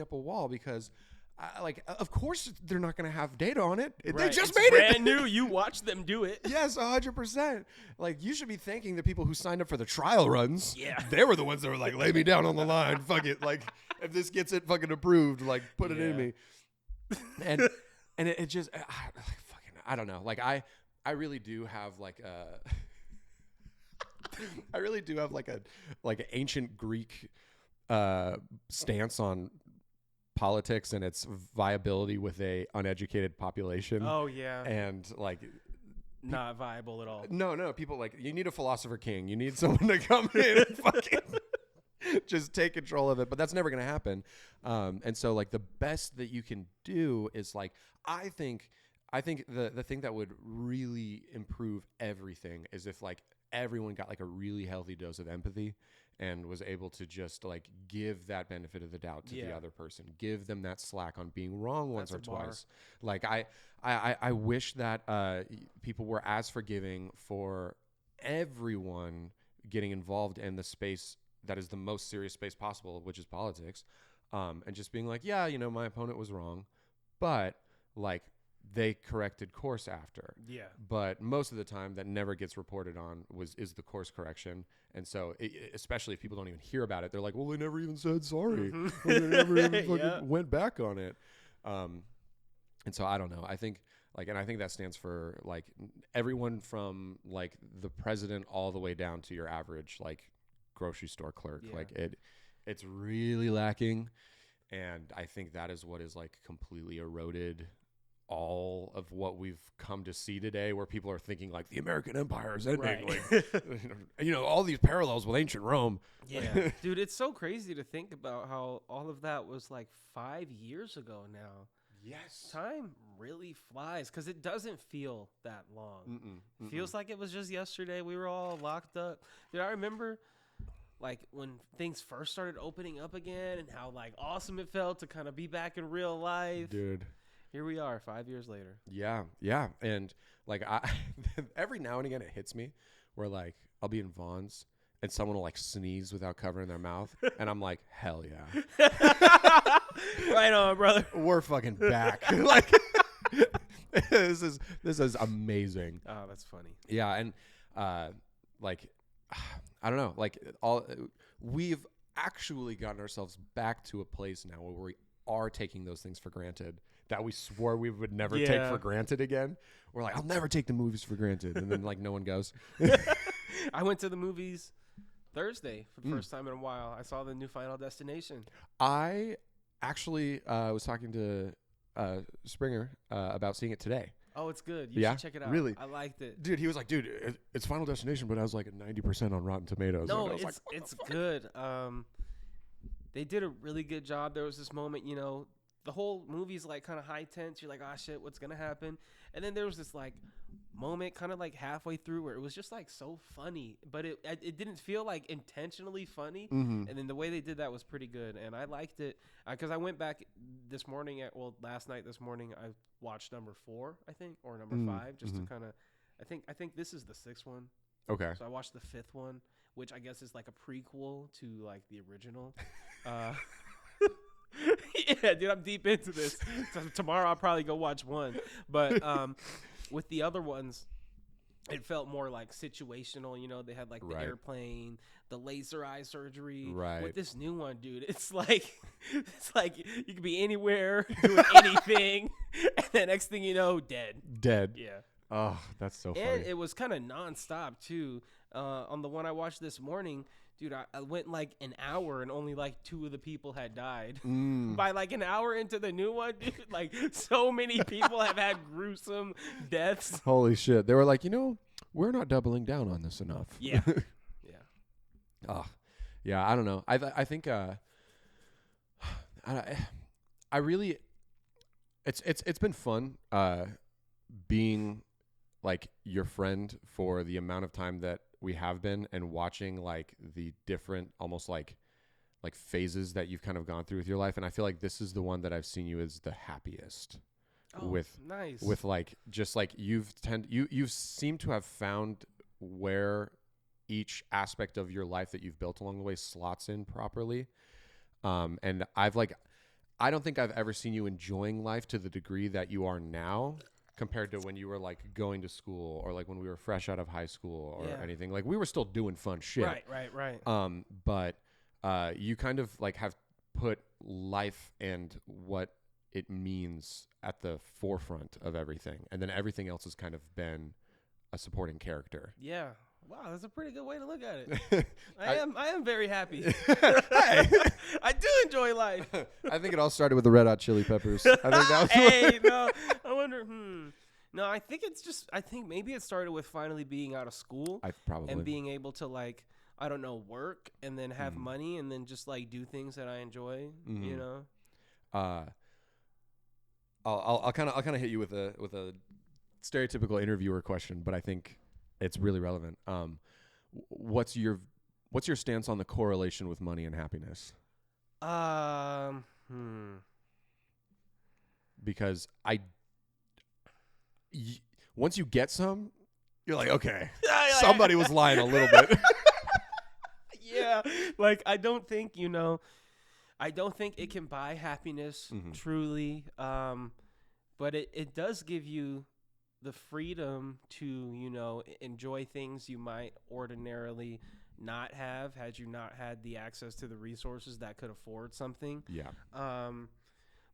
up a wall because of course they're not going to have data on it. Right. They just it's made it. brand new. You watch them do it. Yes, 100%. Like, you should be thanking the people who signed up for the trial runs. Yeah. They were the ones that were like, lay me down on the line. Fuck it. Like, if this gets it fucking approved, like, put it in me. And it just, fucking, I don't know. Like, I really do have like an ancient Greek stance on politics and its viability with a uneducated population. Oh yeah. And like not viable at all. No, people like, you need a philosopher king. You need someone to come in and fucking just take control of it, but that's never going to happen. And so like the best that you can do is like, I think the thing that would really improve everything is if like everyone got like a really healthy dose of empathy and was able to just like give that benefit of the doubt to the other person, give them that slack on being wrong once or twice. Like I wish that people were as forgiving for everyone getting involved in the space that is the most serious space possible, which is politics, and just being like, yeah, my opponent was wrong, but like they corrected course after. Yeah. But most of the time that never gets reported on is the course correction. And so especially if people don't even hear about it, they're like, well, they never even said sorry. They never even fucking went back on it. And so I don't know. I think that stands for like everyone from like the president all the way down to your average like grocery store clerk. Yeah. Like it's really lacking. And I think that is what is like completely eroded all of what we've come to see today, where people are thinking like the American Empire is ending, Right. like all these parallels with ancient Rome. Yeah, dude, it's so crazy to think about how all of that was like 5 years ago now. Yes. Time really flies because it doesn't feel that long. It feels like it was just yesterday. We were all locked up. Dude, I remember like when things first started opening up again and how like awesome it felt to kind of be back in real life. Dude. Here we are 5 years later. Yeah. And like every now and again it hits me where like I'll be in Vaughn's and someone will like sneeze without covering their mouth. And I'm like, hell yeah. Right on, brother. We're fucking back. Like this is amazing. Oh, that's funny. Yeah. And like, I don't know, like we've actually gotten ourselves back to a place now where we are taking those things for granted that we swore we would never take for granted again. We're like, I'll never take the movies for granted. And then like no one goes. I went to the movies Thursday for the first time in a while. I saw the new Final Destination. I actually was talking to Springer about seeing it today. Oh, it's good. You should check it out. Really? I liked it. Dude, he was like, dude, it's Final Destination, but I was like at 90% on Rotten Tomatoes. No, and I was it's like, it's good. They did a really good job. There was this moment, the whole movie's like kind of high tense. You're like, ah, shit, what's gonna happen? And then there was this like moment, kind of like halfway through, where it was just like so funny, but it didn't feel like intentionally funny. And then the way they did that was pretty good, and I liked it because I went back this morning last night. This morning I watched number 4, I think, or number 5, just to kind of. I think this is the 6th one. Okay. So I watched the 5th one, which I guess is like a prequel to like the original. Yeah, dude, I'm deep into this. So tomorrow I'll probably go watch 1. But with the other ones, it felt more like situational. They had like the airplane, the laser eye surgery. Right. With this new one, dude, it's like you could be anywhere doing anything, and the next thing you know, dead. Yeah. Oh, that's so funny. And it was kind of nonstop too. On the one I watched this morning, dude, I went like an hour and only like 2 of the people had died. By like an hour into the new one, dude, like so many people have had gruesome deaths. Holy shit. They were like, we're not doubling down on this enough. Yeah. Oh, yeah. I don't know. I think, I really, it's been fun, being like your friend for the amount of time that we have been, and watching like the different almost like phases that you've kind of gone through with your life. And I feel like this is the one that I've seen you as the happiest. Nice. With like, just like you seem to have found where each aspect of your life that you've built along the way slots in properly. And I don't think I've ever seen you enjoying life to the degree that you are now, compared to when you were like going to school, or like when we were fresh out of high school or anything. Like we were still doing fun shit. Right. But you kind of like have put life and what it means at the forefront of everything. And then everything else has kind of been a supporting character. Yeah. Wow, that's a pretty good way to look at it. I am very happy. I do enjoy life. I think it all started with the Red Hot Chili Peppers. I think that was no. I wonder. No, I think maybe it started with finally being out of school. And being able to like, I don't know, work and then have money and then just like do things that I enjoy. I'll kind of hit you with a stereotypical interviewer question, but I think it's really relevant. What's your stance on the correlation with money and happiness? Because once you get some, you're like, okay, somebody was lying a little bit. Yeah, like I don't think it can buy happiness truly, but it does give you the freedom to, enjoy things you might ordinarily not have had you not had the access to the resources that could afford something. Yeah.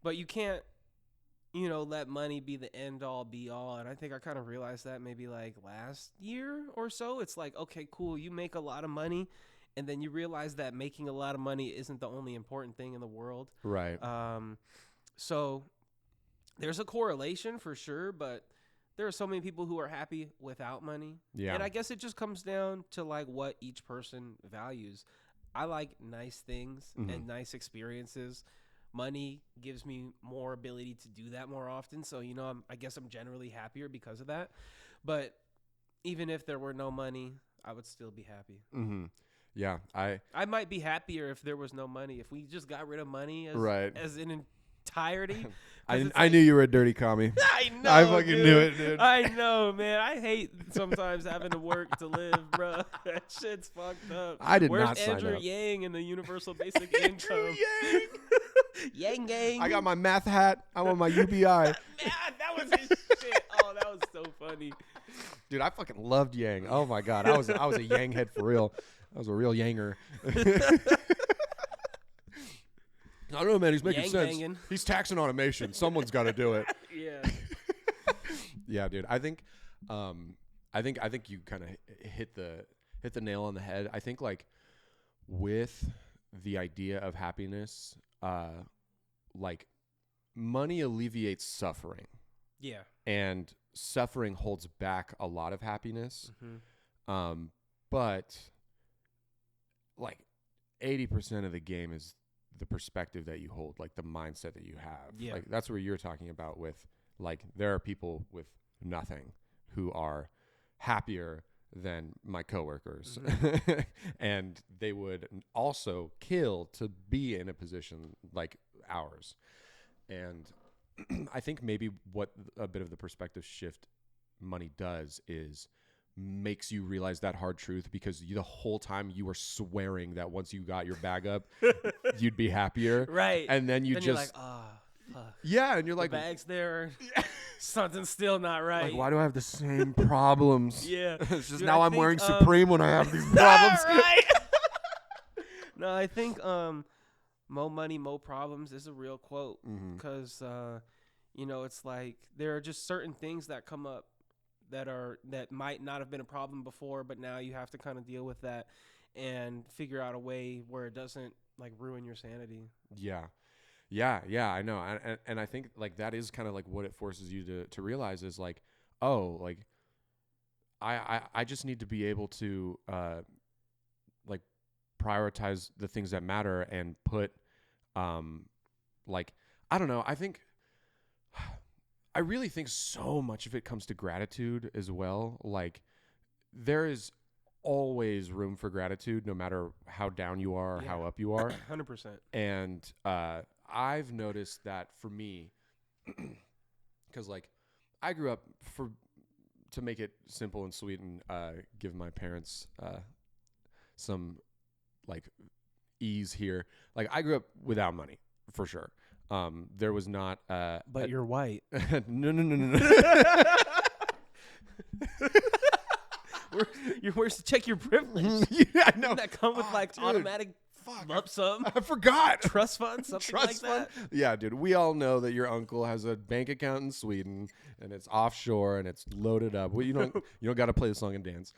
But you can't, let money be the end all be all. And I think I kind of realized that maybe like last year or so. It's like, okay, cool. You make a lot of money. And then you realize that making a lot of money isn't the only important thing in the world. Right. So there's a correlation for sure, but there are so many people who are happy without money. Yeah. And I guess it just comes down to like what each person values. I like nice things and nice experiences. Money gives me more ability to do that more often. So, I guess I'm generally happier because of that. But even if there were no money, I would still be happy. Mm-hmm. Yeah. I might be happier if there was no money. If we just got rid of money as an entirety. I knew you were a dirty commie. I know. I fucking knew it, dude. I know, man. I hate sometimes having to work to live, bro. That shit's fucked up. I did Where's not sign Andrew up. Yang in the universal basic income? Yang. Yang gang. I got my math hat. I want my UBI. Man, that was his shit. Oh, that was so funny. Dude, I fucking loved Yang. Oh my god, I was a Yang head for real. I was a real Yanger. I don't know, man. He's making Yang sense. banging. He's taxing automation. Someone's got to do it. Yeah. Yeah, dude. I think you kind of hit the nail on the head. I think like with the idea of happiness, like money alleviates suffering. Yeah. And suffering holds back a lot of happiness. Mm-hmm. But like 80% of the game is the perspective that you hold, like the mindset that you have. Yeah. Like that's where you're talking about with like there are people with nothing who are happier than my coworkers. Mm-hmm. And they would also kill to be in a position like ours. And I think maybe what a bit of the perspective shift money does is makes you realize that hard truth, because the whole time you were swearing that once you got your bag up, you'd be happier. Right. And then you're like, fuck. Yeah. And you're like, the bag's there. Something's still not right. like, why do I have the same problems? Yeah. It's just Dude, now I I'm think, wearing Supreme when I have these problems. Right. No, I think mo money, mo problems is a real quote, because it's like there are just certain things that come up that might not have been a problem before, but now you have to kind of deal with that and figure out a way where it doesn't like ruin your sanity. Yeah, I know. And I think like that is kind of like what it forces you to realize is like, oh, like I just need to be able to like prioritize the things that matter and put like, I don't know. I really think so much of it comes to gratitude as well. Like there is always room for gratitude, no matter how down you are or how up you are. 100%. And I've noticed that for me, because like I grew up, to make it simple and sweet and give my parents some like ease here. Like I grew up without money for sure. There was not. But you're white. No. Where's to check your privilege? Yeah, I know. Doesn't that come with like dude. automatic lump sum? I forgot. Trust fund, something Trust like that. fund? Yeah, dude. We all know that your uncle has a bank account in Sweden and it's offshore and it's loaded up. Well, you don't got to play the song and dance.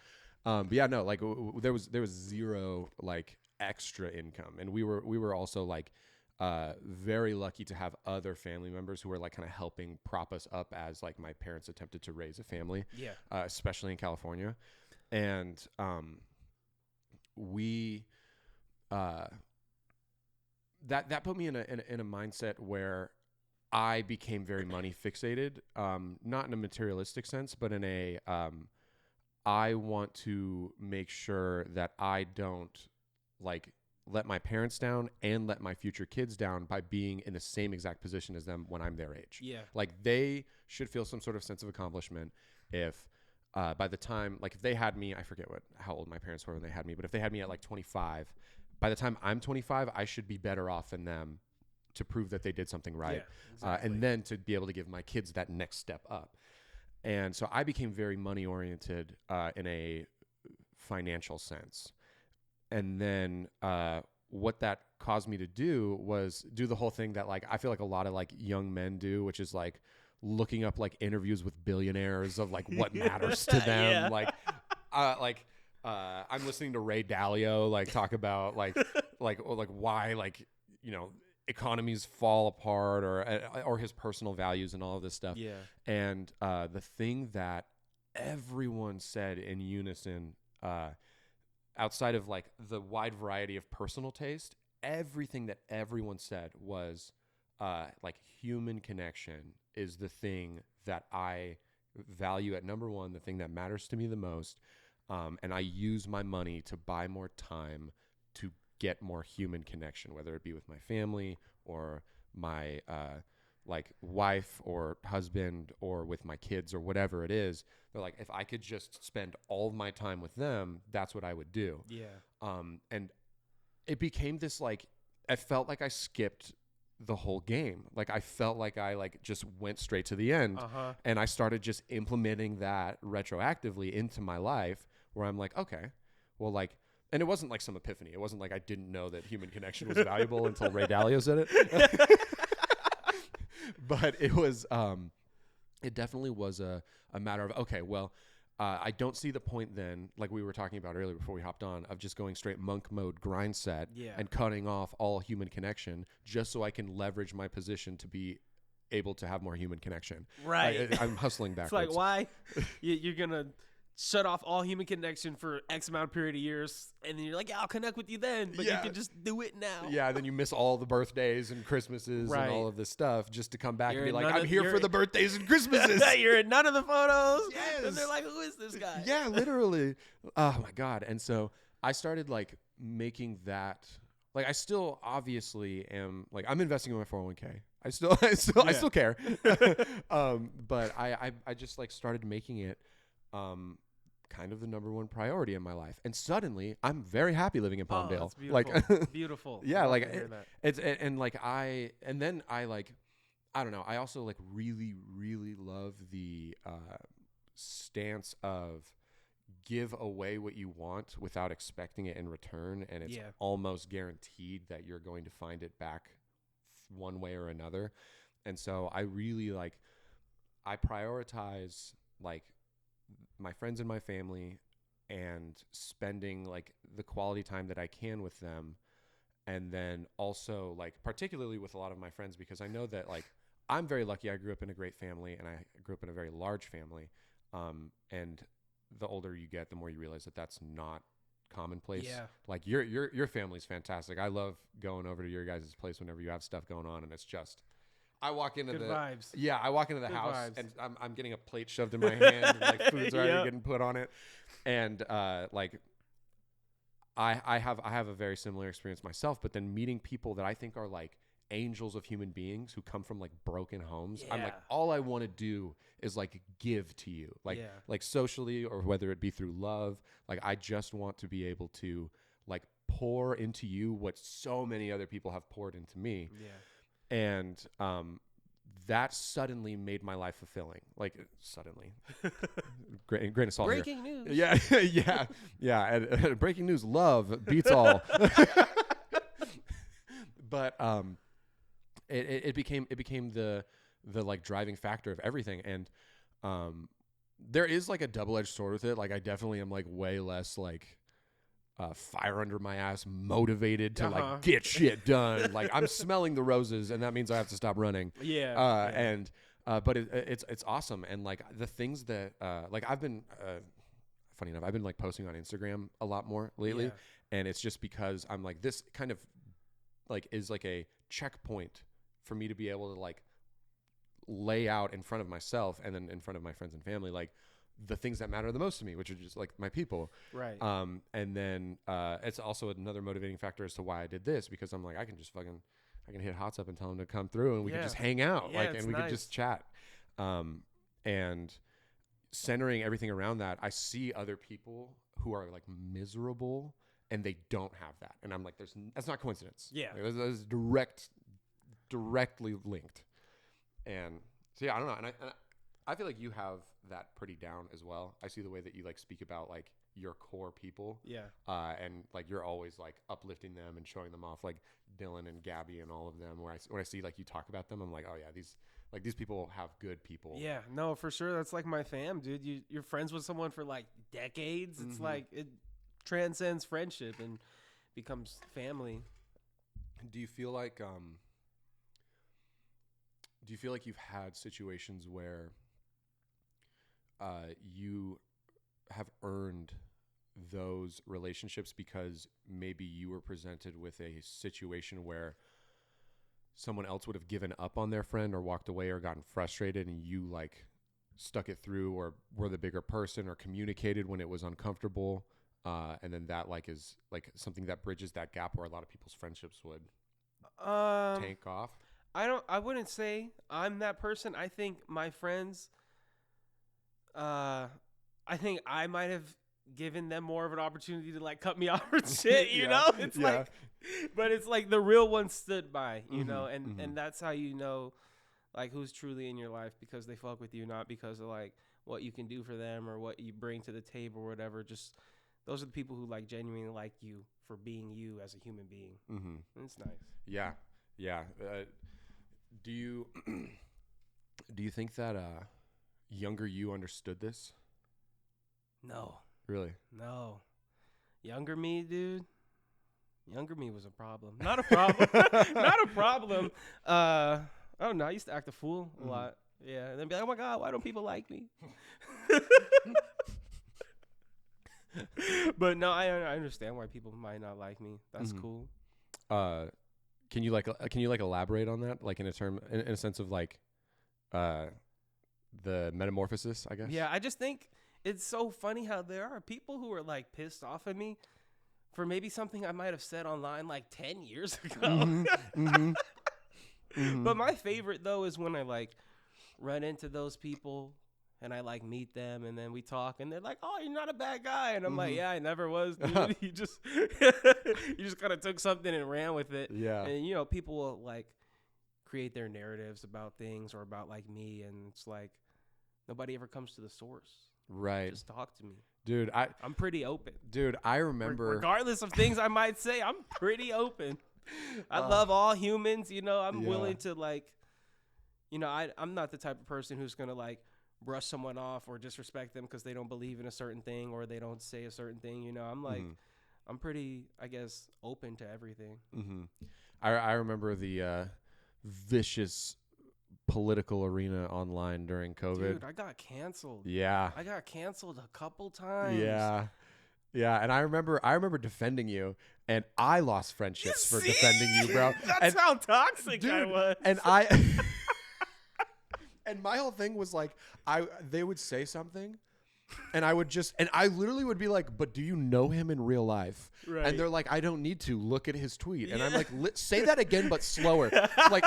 But yeah, no. Like there was zero like extra income, and we were also like very lucky to have other family members who were like kind of helping prop us up as like my parents attempted to raise a family. Yeah. Especially in California, and we. That put me in a mindset where I became very money fixated, not in a materialistic sense, but in a I want to make sure that I don't like let my parents down and let my future kids down by being in the same exact position as them when I'm their age. Yeah. Like they should feel some sort of sense of accomplishment if by the time, like if they had me, I forget how old my parents were when they had me, but if they had me at like 25, by the time I'm 25, I should be better off than them to prove that they did something right. Yeah, exactly. And then to be able to give my kids that next step up. And so I became very money oriented in a financial sense. And then what that caused me to do was do the whole thing that like I feel like a lot of like young men do, which is like looking up like interviews with billionaires of like what matters to them. Yeah. I'm listening to Ray Dalio like talk about like why like, you know, economies fall apart or his personal values and all of this stuff. Yeah. And the thing that everyone said in unison, outside of like the wide variety of personal taste, everything that everyone said was like human connection is the thing that I value at number one, the thing that matters to me the most. And I use my money to buy more time to get more human connection, whether it be with my family or my like wife or husband or with my kids or whatever it is. They're like, if I could just spend all of my time with them, that's what I would do. Yeah. And it became this like, I felt like I skipped the whole game. Like I felt like I like just went straight to the end. And I started just implementing that retroactively into my life where I'm like, okay, well, like, and it wasn't like some epiphany. It wasn't like I didn't know that human connection was valuable until Ray Dalio said it. But it was, it definitely was a matter of, okay, well, I don't see the point then, like we were talking about earlier before we hopped on, of just going straight monk mode grind set and cutting off all human connection just so I can leverage my position to be able to have more human connection. Right. I'm hustling backwards. It's like, why? You're going to shut off all human connection for X amount of period of years, and then you're like, yeah, I'll connect with you then, but you can just do it now. Yeah, then you miss all the birthdays and Christmases and all of this stuff just to come back and be like, I'm here for the birthdays and Christmases. You're in none of the photos. Yes. And they're like, who is this guy? Yeah, literally. Oh my God. And so I started like making that, like I still obviously am, like I'm investing in my 401k. I still care. But I just like started making it kind of the number one priority in my life, and suddenly I'm very happy living in Palmdale. Beautiful. Like beautiful. Yeah, like it's and like I don't know. I also like really love the stance of give away what you want without expecting it in return, and it's almost guaranteed that you're going to find it back one way or another. And so I really I prioritize like my friends and my family and spending like the quality time that I can with them. And then also like particularly with a lot of my friends, because I know that like I'm very lucky. I grew up in a great family, and I grew up in a very large family. And the older you get, the more you realize that that's not commonplace. Yeah. Like your family's fantastic. I love going over to your guys' place whenever you have stuff going on, and it's just I walk into vibes. Yeah, I walk into the Good house vibes. and I'm getting a plate shoved in my hand and like food's already getting put on it. And like I have a very similar experience myself, but then meeting people that I think are like angels of human beings who come from like broken homes. I'm like, all I want to do is like give to you, like socially, or whether it be through love. Like I just want to be able to like pour into you what so many other people have poured into me. Yeah. And that suddenly made my life fulfilling. Like suddenly, grain of salt. Breaking news. Yeah, yeah. And breaking news: love beats all. But it became the like driving factor of everything. And there is like a double-edged sword with it. Like I definitely am like way less like fire under my ass, motivated to like get shit done. Like I'm smelling the roses, and that means I have to stop running. And but it's awesome. And like the things that like I've been funny enough, I've been like posting on Instagram a lot more lately, and it's just because I'm like, this kind of like is like a checkpoint for me to be able to like lay out in front of myself and then in front of my friends and family like the things that matter the most to me, which are just like my people. Right. And then it's also another motivating factor as to why I did this, because I'm like, I can hit Hotz up and tell him to come through, and we can just hang out, and we can just chat. And centering everything around that, I see other people who are like miserable and they don't have that, and I'm like, that's not coincidence. Yeah. Like, that's directly linked. And so yeah, I don't know, and I feel like you have that pretty down as well. I see the way that you like speak about like your core people. Yeah. And like you're always like uplifting them and showing them off, like Dylan and Gabby and all of them. When I see like you talk about them, I'm like, oh yeah, these people have good people. Yeah, no, for sure. That's like my fam, dude. You're friends with someone for like decades. It's like it transcends friendship and becomes family. Do you feel like do you feel like you've had situations where you have earned those relationships because maybe you were presented with a situation where someone else would have given up on their friend or walked away or gotten frustrated, and you like stuck it through or were the bigger person or communicated when it was uncomfortable, and then that like is like something that bridges that gap where a lot of people's friendships would tank off? I wouldn't say I'm that person. I think my friends, I think I might have given them more of an opportunity to like cut me off or shit, you know? It's like, but it's like the real ones stood by, you know, and that's how you know like who's truly in your life, because they fuck with you, not because of like what you can do for them or what you bring to the table or whatever. Just those are the people who like genuinely like you for being you as a human being. And it's nice. Yeah. Do you do you think that younger you understood this? No. Really? No. Younger me, dude. Younger me was a problem. Not a problem. Not a problem. I don't know. I used to act a fool a lot. Yeah. And then be like, oh my God, why don't people like me? But no, I understand why people might not like me. That's cool. Can you elaborate on that? Like in a sense of like the metamorphosis, I guess? Yeah, I just think it's so funny how there are people who are like pissed off at me for maybe something I might have said online like 10 years ago. But my favorite though is when I like run into those people and I like meet them and then we talk and they're like, "Oh, you're not a bad guy." And I'm like, "Yeah, I never was, dude." You just kind of took something and ran with it. Yeah. And you know, people will like create their narratives about things or about like me, and it's like nobody ever comes to the source. Right. Just talk to me. Dude, I'm pretty open. Dude, I remember regardless of things I might say, I'm pretty open. I love all humans, you know. I'm willing to like, you know, I'm not the type of person who's going to like brush someone off or disrespect them because they don't believe in a certain thing or they don't say a certain thing, you know. I'm like I'm pretty, I guess, open to everything. I remember the vicious political arena online during COVID. Dude, I got canceled. Yeah. I got canceled a couple times. Yeah. Yeah, and I remember defending you, and I lost friendships for defending you, bro. That's how toxic I was. And and my whole thing was like, they would say something, and I literally would be like, "But do you know him in real life?" Right. And they're like, "I don't need to. Look at his tweet." And I'm like, "Say that again, but slower." Like.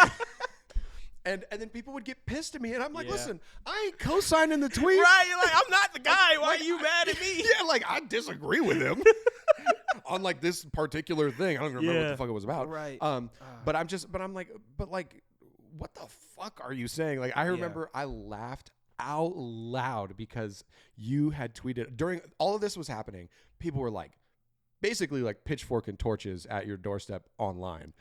And then people would get pissed at me, and I'm like, listen, I ain't co-signing the tweet. Right, you're like, I'm not the guy. Why are you mad at me? Yeah, like, I disagree with him on, like, this particular thing. I don't remember what the fuck it was about. Right. But I'm like, what the fuck are you saying? Like, I remember I laughed out loud because you had tweeted, during all of this was happening, people were, like, basically, like, pitchfork and torches at your doorstep online.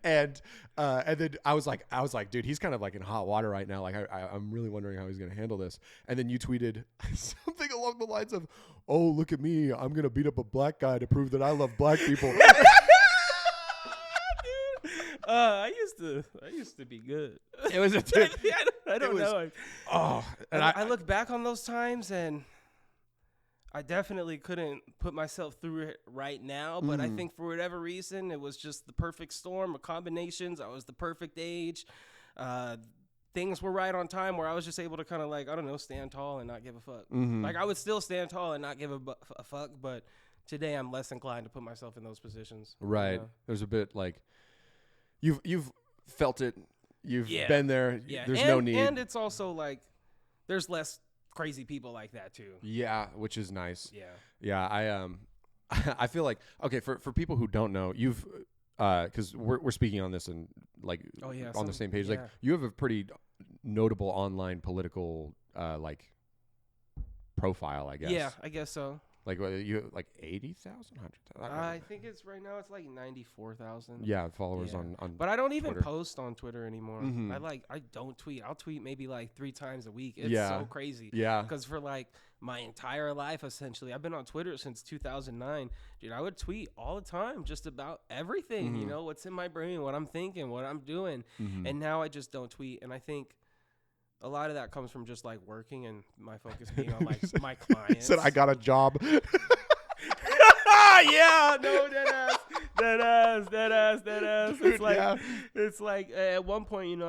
And then I was like, dude, he's kind of like in hot water right now. Like, I'm really wondering how he's going to handle this. And then you tweeted something along the lines of, "Oh, look at me. I'm going to beat up a black guy to prove that I love black people." I used to be good. It was a I don't know. And I look back on those times and I definitely couldn't put myself through it right now, but I think for whatever reason, it was just the perfect storm of combinations. I was the perfect age. Things were right on time where I was just able to kind of like, I don't know, stand tall and not give a fuck. Like I would still stand tall and not give a fuck, but today I'm less inclined to put myself in those positions. Right. There's a bit like you've felt it. You've been there. Yeah. There's no need. And it's also like there's less crazy people like that too. Yeah, which is nice. Yeah. Yeah, I feel like, okay, for people who don't know, you've because we're speaking on this and like on the same page. Like you have a pretty notable online political like profile, I guess. Yeah, I guess so. Like you like 80,000, 100,000? I think it's right now. It's like 94,000. Yeah, followers Yeah. on. But I don't even Twitter. post on Twitter anymore. Mhm. I don't tweet. I'll tweet maybe like 3 times a week. It's Yeah. so crazy. Yeah. Because for like my entire life, essentially, I've been on Twitter since 2009. Dude, I would tweet all the time, just about everything. You Mhm. know, what's in my brain, what I'm thinking, what I'm doing. Mhm. And now I just don't tweet. And I think a lot of that comes from just like working and my focus being on like my He clients. said I got a job. Yeah, no, that ass. Dude, It's like, yeah. it's like at one point, you know,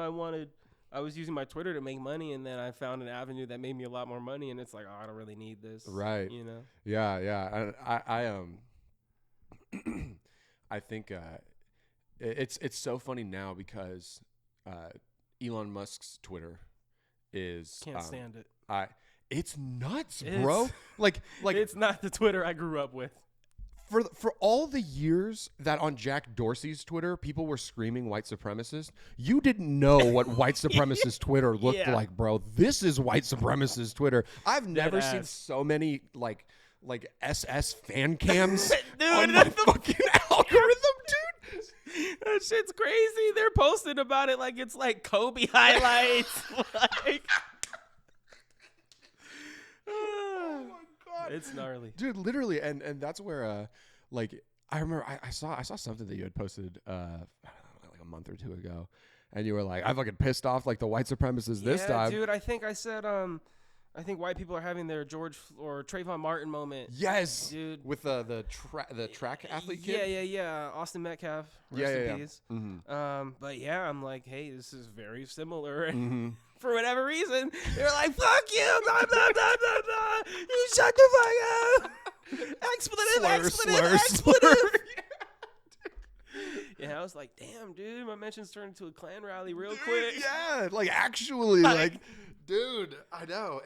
I was using my Twitter to make money, and then I found an avenue that made me a lot more money, and it's like, oh, I don't really need this, Right. You know? Yeah. I think it's so funny now because Elon Musk's Twitter is Can't stand it. It's nuts, bro. Like it's not the Twitter I grew up with. For all the years that on Jack Dorsey's Twitter people were screaming white supremacist, you didn't know what white supremacist Twitter looked like, bro. This is white supremacist Twitter. I've never seen so many like SS fan cams on my fucking algorithm, dude. That shit's crazy. They're posting about it like it's like Kobe highlights. Like, oh my god, it's gnarly, dude. Literally, and that's where like I remember I saw something that you had posted I don't know, like a month or two ago, and you were like, I fucking pissed off like the white supremacists this time, dude. I think I said I think white people are having their George or Trayvon Martin moment. Yes, dude. With the track athlete kid. Yeah. Austin Metcalf. Rest in peace. Mm-hmm. But yeah, I'm like, hey, this is very similar. Mm-hmm. For whatever reason, they're like, fuck you, blah, blah, blah, blah, blah. You shut the fuck up. Expletive. Yeah, I was like, damn, dude, my mentions turned into a Klan rally real quick. Yeah, like actually, like, dude, I know.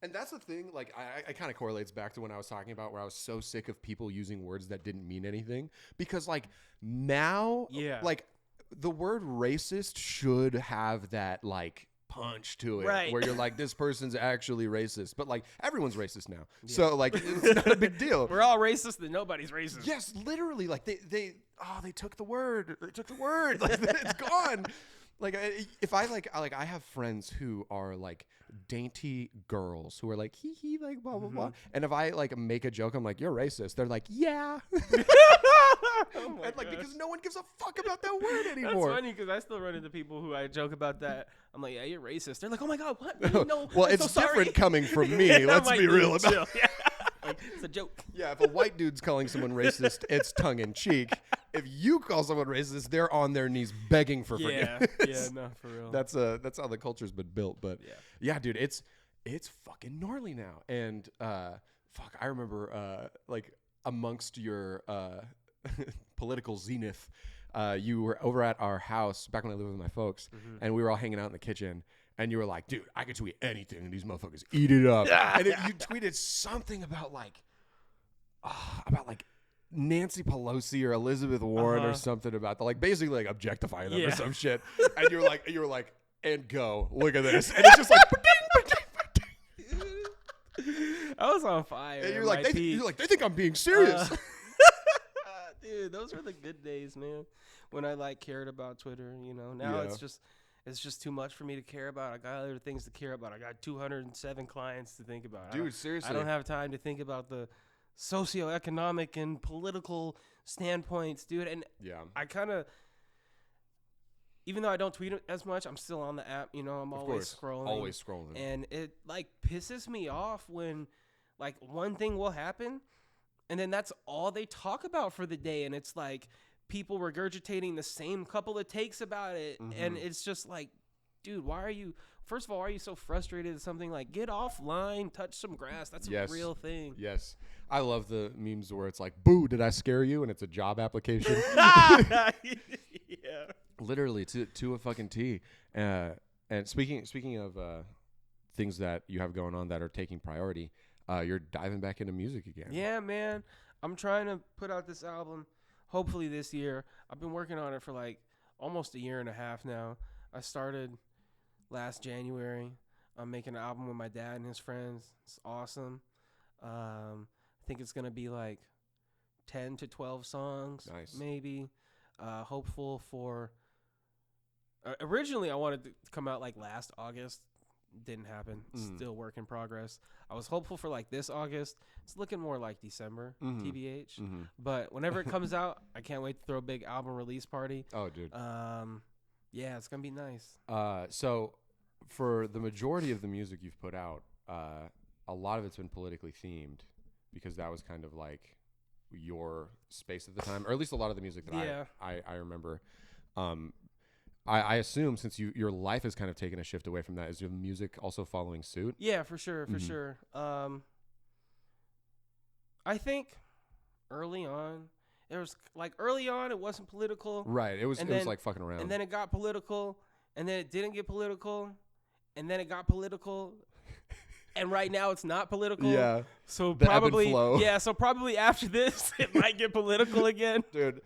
And that's the thing, like, I kind of correlates back to when I was talking about where I was so sick of people using words that didn't mean anything. Because, like, now, like, the word racist should have that, like, punch to it, right? Where you're like, this person's actually racist, but like everyone's racist now, so like it's not a big deal. We're all racist, and nobody's racist. Yes, literally, like they took the word, like it's gone. Like if I have friends who are like dainty girls who are like hee like blah blah blah, and if I like make a joke, I'm like, you're racist. They're like, yeah. Oh and like because no one gives a fuck about that word anymore. That's funny because I still run into people who I joke about that. I'm like, yeah, you're racist. They're like, oh my god, what? No, well, I'm it's so different sorry. coming from me. Let's be real about it. Yeah. Like, it's a joke. Yeah, if a white dude's calling someone racist, it's tongue in cheek. If you call someone racist, they're on their knees begging for forgiveness. Yeah, no, for real. That's how the culture's been built. But yeah, dude, it's fucking gnarly now. And fuck, I remember like amongst your political zenith, you were over at our house back when I lived with my folks, and we were all hanging out in the kitchen. And you were like, dude, I could tweet anything, and these motherfuckers eat it up. And you tweeted something about like Nancy Pelosi or Elizabeth Warren or something about like basically like objectifying them or some shit. And you were like, and go, look at this, and it's just like, I was on fire. and you're like, they think I'm being serious. Dude, those were the good days, man. When I like cared about Twitter, you know. Now it's just too much for me to care about. I got other things to care about. I got 207 clients to think about. Dude, seriously. I don't have time to think about the socioeconomic and political standpoints, dude. And I kind of, even though I don't tweet as much, I'm still on the app. You know, I'm always scrolling. And it like pisses me off when like one thing will happen, and then that's all they talk about for the day, and it's like people regurgitating the same couple of takes about it, and it's just like, dude, first of all, why are you so frustrated at something? Like, get offline, touch some grass. That's a real thing. Yes. I love the memes where it's like, boo, did I scare you? And it's a job application. Yeah. Literally to a fucking T. And speaking of things that you have going on that are taking priority, you're diving back into music again. Yeah, man. I'm trying to put out this album hopefully this year. I've been working on it for like almost a year and a half now. I started last January. I'm making an album with my dad and his friends. It's awesome. think it's gonna be like 10 to 12 songs, Nice. maybe. Hopeful for. Originally, I wanted to come out like last August. Didn't happen. Still work in progress. I was hopeful for like this August. It's looking more like December, TBH. But whenever it comes out, I can't wait to throw a big album release party. Oh, dude. Yeah, it's gonna be nice. So for the majority of the music you've put out, a lot of it's been politically themed because that was kind of like your space at the time, or at least a lot of the music that I remember. I assume since your life has kind of taken a shift away from that, is your music also following suit? Yeah, for sure, for sure. I think early on, it wasn't political. Right. It was like fucking around. And then it got political, and then it didn't get political, and then it got political. And right now it's not political. Yeah. So the probably ebb and flow. Yeah, so probably after this it might get political again. Dude,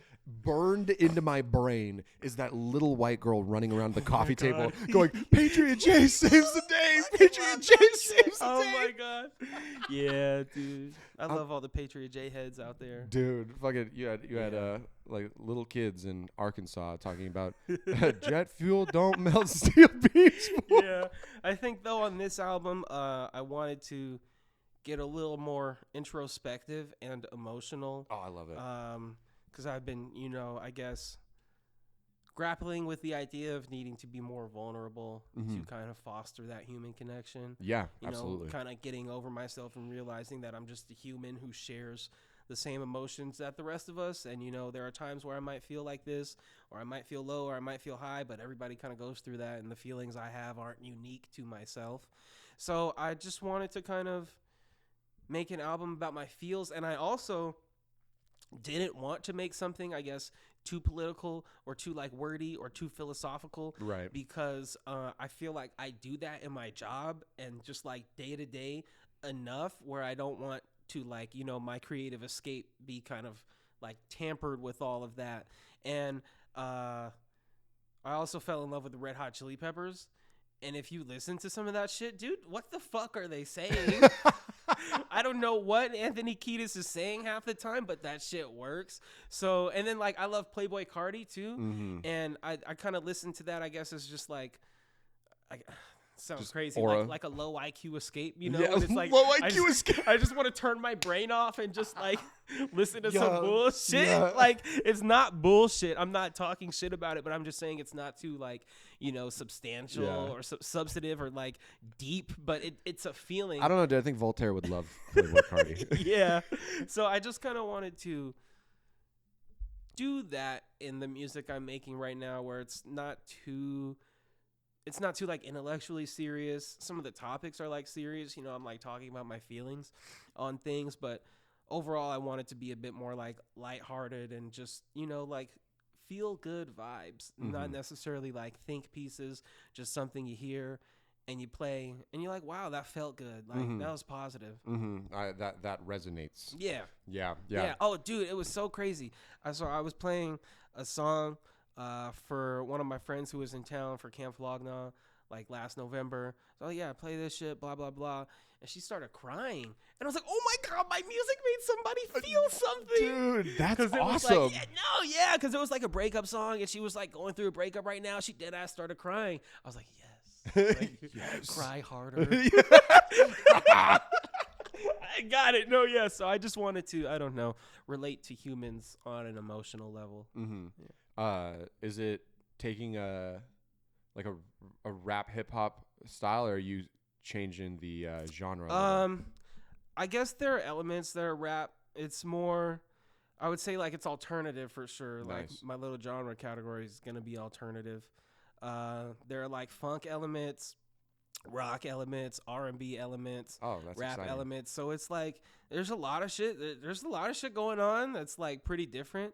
burned into my brain is that little white girl running around the coffee table going, Patriot J saves the day. Patriot J saves the day. Oh my god. Yeah, dude. I love all the Patriot J heads out there. Dude, fucking you had like little kids in Arkansas talking about jet fuel don't melt steel beams. Yeah. I think though on this album, I wanted to get a little more introspective and emotional. Oh, I love it. Because I've been, I guess, grappling with the idea of needing to be more vulnerable to kind of foster that human connection. Yeah, absolutely. Kind of getting over myself and realizing that I'm just a human who shares the same emotions that the rest of us. And, there are times where I might feel like this, or I might feel low, or I might feel high, but everybody kind of goes through that, and the feelings I have aren't unique to myself. So I just wanted to kind of make an album about my feels, and I also didn't want to make something, I guess, too political or too like wordy or too philosophical, right? Because I feel like I do that in my job and just like day to day enough where I don't want to like, my creative escape be kind of like tampered with all of that. And I also fell in love with the Red Hot Chili Peppers. And if you listen to some of that shit, dude, what the fuck are they saying? I don't know what Anthony Kiedis is saying half the time, but that shit works. So, and then like I love Playboi Carti too, and I kind of listen to that. I guess it's just like, sounds just crazy, like a low IQ escape, Yeah, it's like low IQ escape. I just want to turn my brain off and just like listen to some bullshit. Yeah. Like it's not bullshit. I'm not talking shit about it, but I'm just saying it's not too like substantial or substantive or like deep, but it's a feeling. I don't know, dude. I think Voltaire would love Playboi Carti. Yeah. So I just kind of wanted to do that in the music I'm making right now, where it's not too like intellectually serious. Some of the topics are like serious, I'm like talking about my feelings on things, but overall I want it to be a bit more like lighthearted and just, like feel good vibes, not necessarily like think pieces, just something you hear and you play and you're like, wow, that felt good. Like that was positive. That resonates. Yeah. Oh, dude, it was so crazy. I was playing a song for one of my friends who was in town for Camp Flogna like last November. So yeah, play this shit, blah blah blah, and she started crying, and I was like, oh my god, my music made somebody feel something, dude. That's awesome. Because it was like a breakup song, and she was like going through a breakup right now. She dead ass started crying. I was like, yes, like, yes. Cry harder. I got it. No, yeah. So I just wanted to, I don't know, relate to humans on an emotional level. Is it taking a rap hip hop style, or are you changing the genre? I guess there are elements that are rap. It's more, I would say like it's alternative for sure. Nice. Like my little genre category is gonna be alternative. There are like funk elements, rock elements, R&B elements, rap exciting. elements. So it's like there's a lot of shit. There's a lot of shit going on that's like pretty different.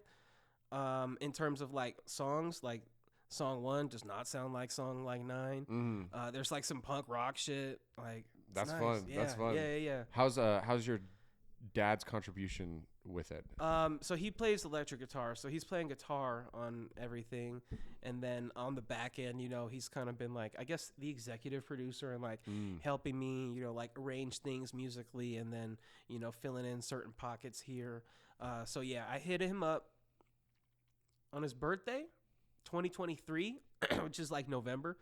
In terms of like songs, like song 1 does not sound like song like 9. There's like some punk rock shit. Like that's nice. fun. Yeah, That's fun. Yeah. How's your dad's contribution with it? So he plays electric guitar, so he's playing guitar on everything, and then on the back end, he's kind of been like, I guess, the executive producer and like helping me, like arrange things musically, and then filling in certain pockets here. So yeah, I hit him up on his birthday, 2023, which is like November.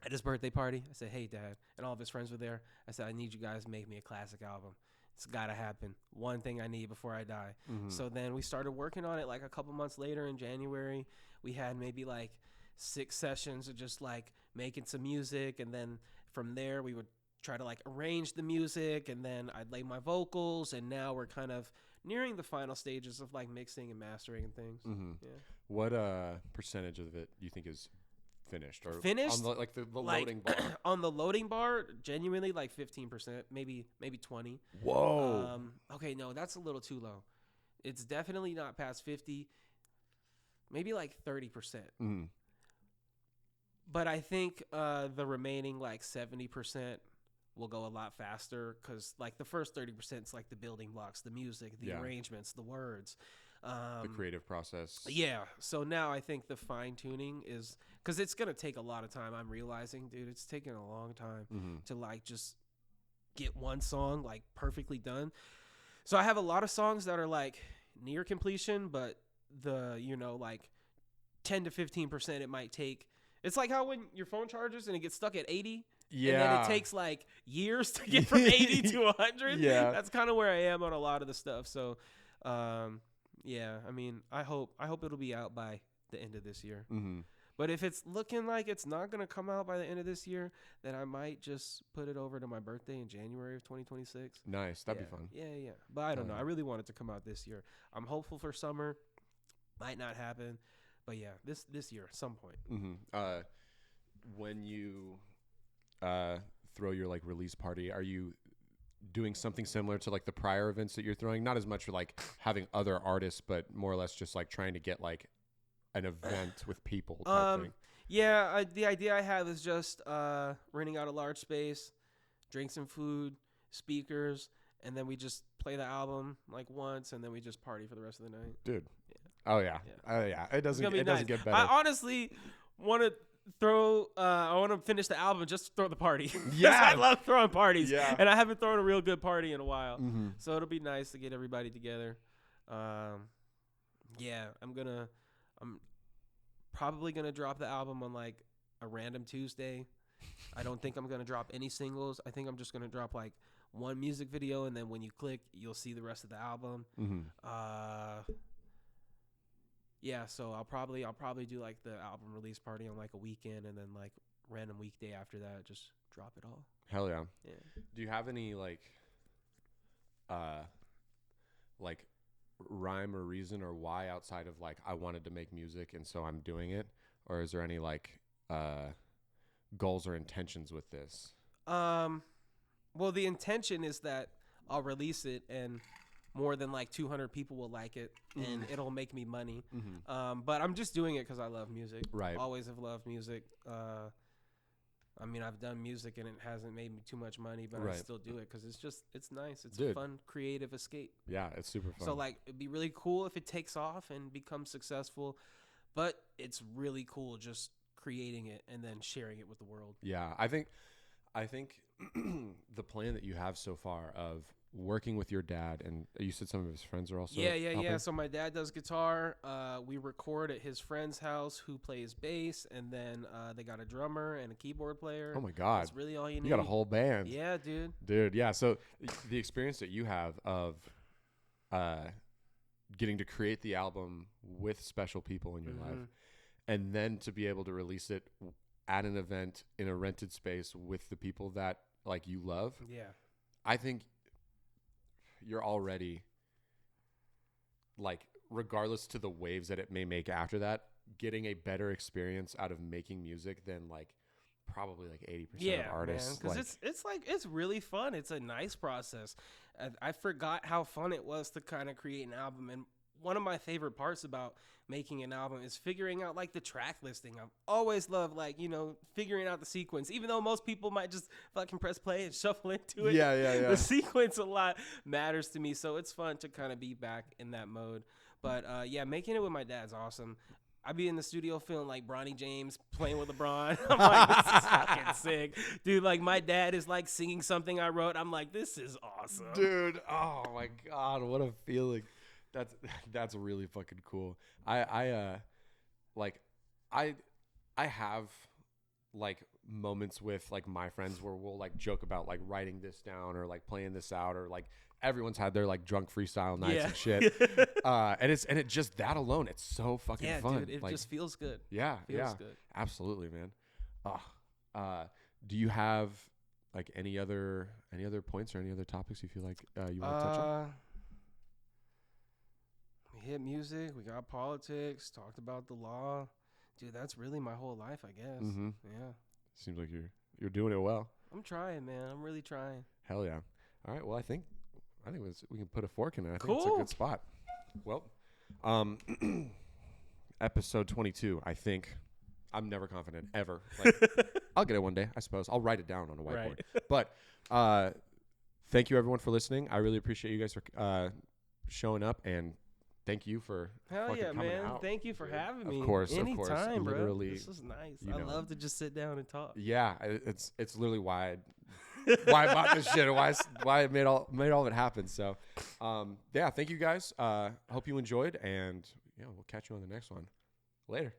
At his birthday party, I said, "Hey, Dad," and all of his friends were there. I said, "I need you guys to make me a classic album. It's got to happen. One thing I need before I die." Mm-hmm. So then we started working on it like a couple months later in January. We had maybe like 6 sessions of just like making some music. And then from there, we would try to like arrange the music, and then I'd lay my vocals. And now we're kind of nearing the final stages of like mixing and mastering and things. Mm-hmm. Yeah. What percentage of it do you think is finished? Or Finished? on the loading bar? On the loading bar, genuinely like 15%, maybe 20. Whoa. Okay, no, that's a little too low. It's definitely not past 50, maybe like 30%. Mm-hmm. But I think the remaining like 70% will go a lot faster, because like the first 30% is like the building blocks, the music, the arrangements, the words. The creative process. Yeah. So now I think the fine tuning is, because it's going to take a lot of time. I'm realizing, dude, it's taking a long time to like just get one song like perfectly done. So I have a lot of songs that are like near completion, but the, like 10 to 15% it might take. It's like how when your phone charges and it gets stuck at 80. Yeah. And then it takes like years to get from 80 to 100. Yeah. That's kind of where I am on a lot of the stuff. So, yeah, I mean, I hope it'll be out by the end of this year. Mm-hmm. But if it's looking like it's not going to come out by the end of this year, then I might just put it over to my birthday in January of 2026. Nice. That'd be fun. Yeah. But I don't know. I really want it to come out this year. I'm hopeful for summer. Might not happen. But yeah, this year at some point. Mm-hmm. When you throw your like release party, are you doing something similar to like the prior events that you're throwing? Not as much for like having other artists, but more or less just like trying to get like an event with people type thing. Yeah, the idea I have is just renting out a large space, drink some food, speakers, and then we just play the album like once, and then we just party for the rest of the night. Dude. Yeah. Oh yeah. Oh yeah. It doesn't get better. I honestly want to I want to finish the album just to throw the party. Yeah. I love throwing parties. Yeah. And I haven't thrown a real good party in a while. Mm-hmm. So it'll be nice to get everybody together. Yeah, I'm probably going to drop the album on like a random Tuesday. I don't think I'm going to drop any singles. I think I'm just going to drop like one music video, and then when you click, you'll see the rest of the album. Mm-hmm. Yeah, so I'll probably do like the album release party on like a weekend, and then like random weekday after that, just drop it all. Hell yeah. Yeah. Do you have any like rhyme or reason or why outside of like I wanted to make music and so I'm doing it, or is there any like goals or intentions with this? Well, the intention is that I'll release it and more than like 200 people will like it, and it'll make me money. Mm-hmm. But I'm just doing it because I love music. Right. Always have loved music. I mean, I've done music and it hasn't made me too much money, but I still do it because it's nice. It's a fun, creative escape. Yeah, it's super fun. So like, it'd be really cool if it takes off and becomes successful, but it's really cool just creating it and then sharing it with the world. Yeah, I think the plan that you have so far of working with your dad, and you said some of his friends are also helping? So my dad does guitar. We record at his friend's house who plays bass, and then they got a drummer and a keyboard player. Oh my God. That's really all you need. You got a whole band. Yeah, dude. Yeah. So the experience that you have of getting to create the album with special people in your life, and then to be able to release it at an event in a rented space with the people that like you love. Yeah. I think you're already like, regardless to the waves that it may make after that, getting a better experience out of making music than like probably like 80% of artists. Because it's really fun. It's a nice process. I forgot how fun it was to kind of create an album, and one of my favorite parts about making an album is figuring out like the track listing. I've always loved like, you know, figuring out the sequence, even though most people might just fucking press play and shuffle into it. Yeah. The sequence a lot matters to me. So it's fun to kind of be back in that mode. But yeah, making it with my dad's awesome. I'd be in the studio feeling like Bronny James playing with LeBron. I'm like, this is fucking sick. Dude, like my dad is like singing something I wrote. I'm like, this is awesome. Dude, oh my God, what a feeling. That's really fucking cool. I have like moments with like my friends where we'll like joke about like writing this down or like playing this out, or like everyone's had their like drunk freestyle nights and shit. And it just that alone, it's so fucking fun. Dude, it like, just feels good. Yeah, feels good. Absolutely, man. Do you have like any other points or any other topics you feel like you want to touch on? We hit music, we got politics, talked about the law. Dude, that's really my whole life, I guess. Mm-hmm. Yeah. Seems like you're doing it well. I'm trying, man. I'm really trying. Hell yeah. All right. Well, I think we can put a fork in it. I think Cool. it's a good spot. Well, episode 22. I think I'm never confident ever. Like, I'll get it one day, I suppose. I'll write it down on a whiteboard. Right. But thank you everyone for listening. I really appreciate you guys for showing up, and thank you for Hell yeah, coming man. out. Thank you for having me. Of course. Anytime, bro. Literally, This is nice. you I know. love to just sit down and talk. Yeah, it's literally why I bought this shit, and why I made all of it happen. So, yeah, thank you guys. Hope you enjoyed, and yeah, we'll catch you on the next one. Later.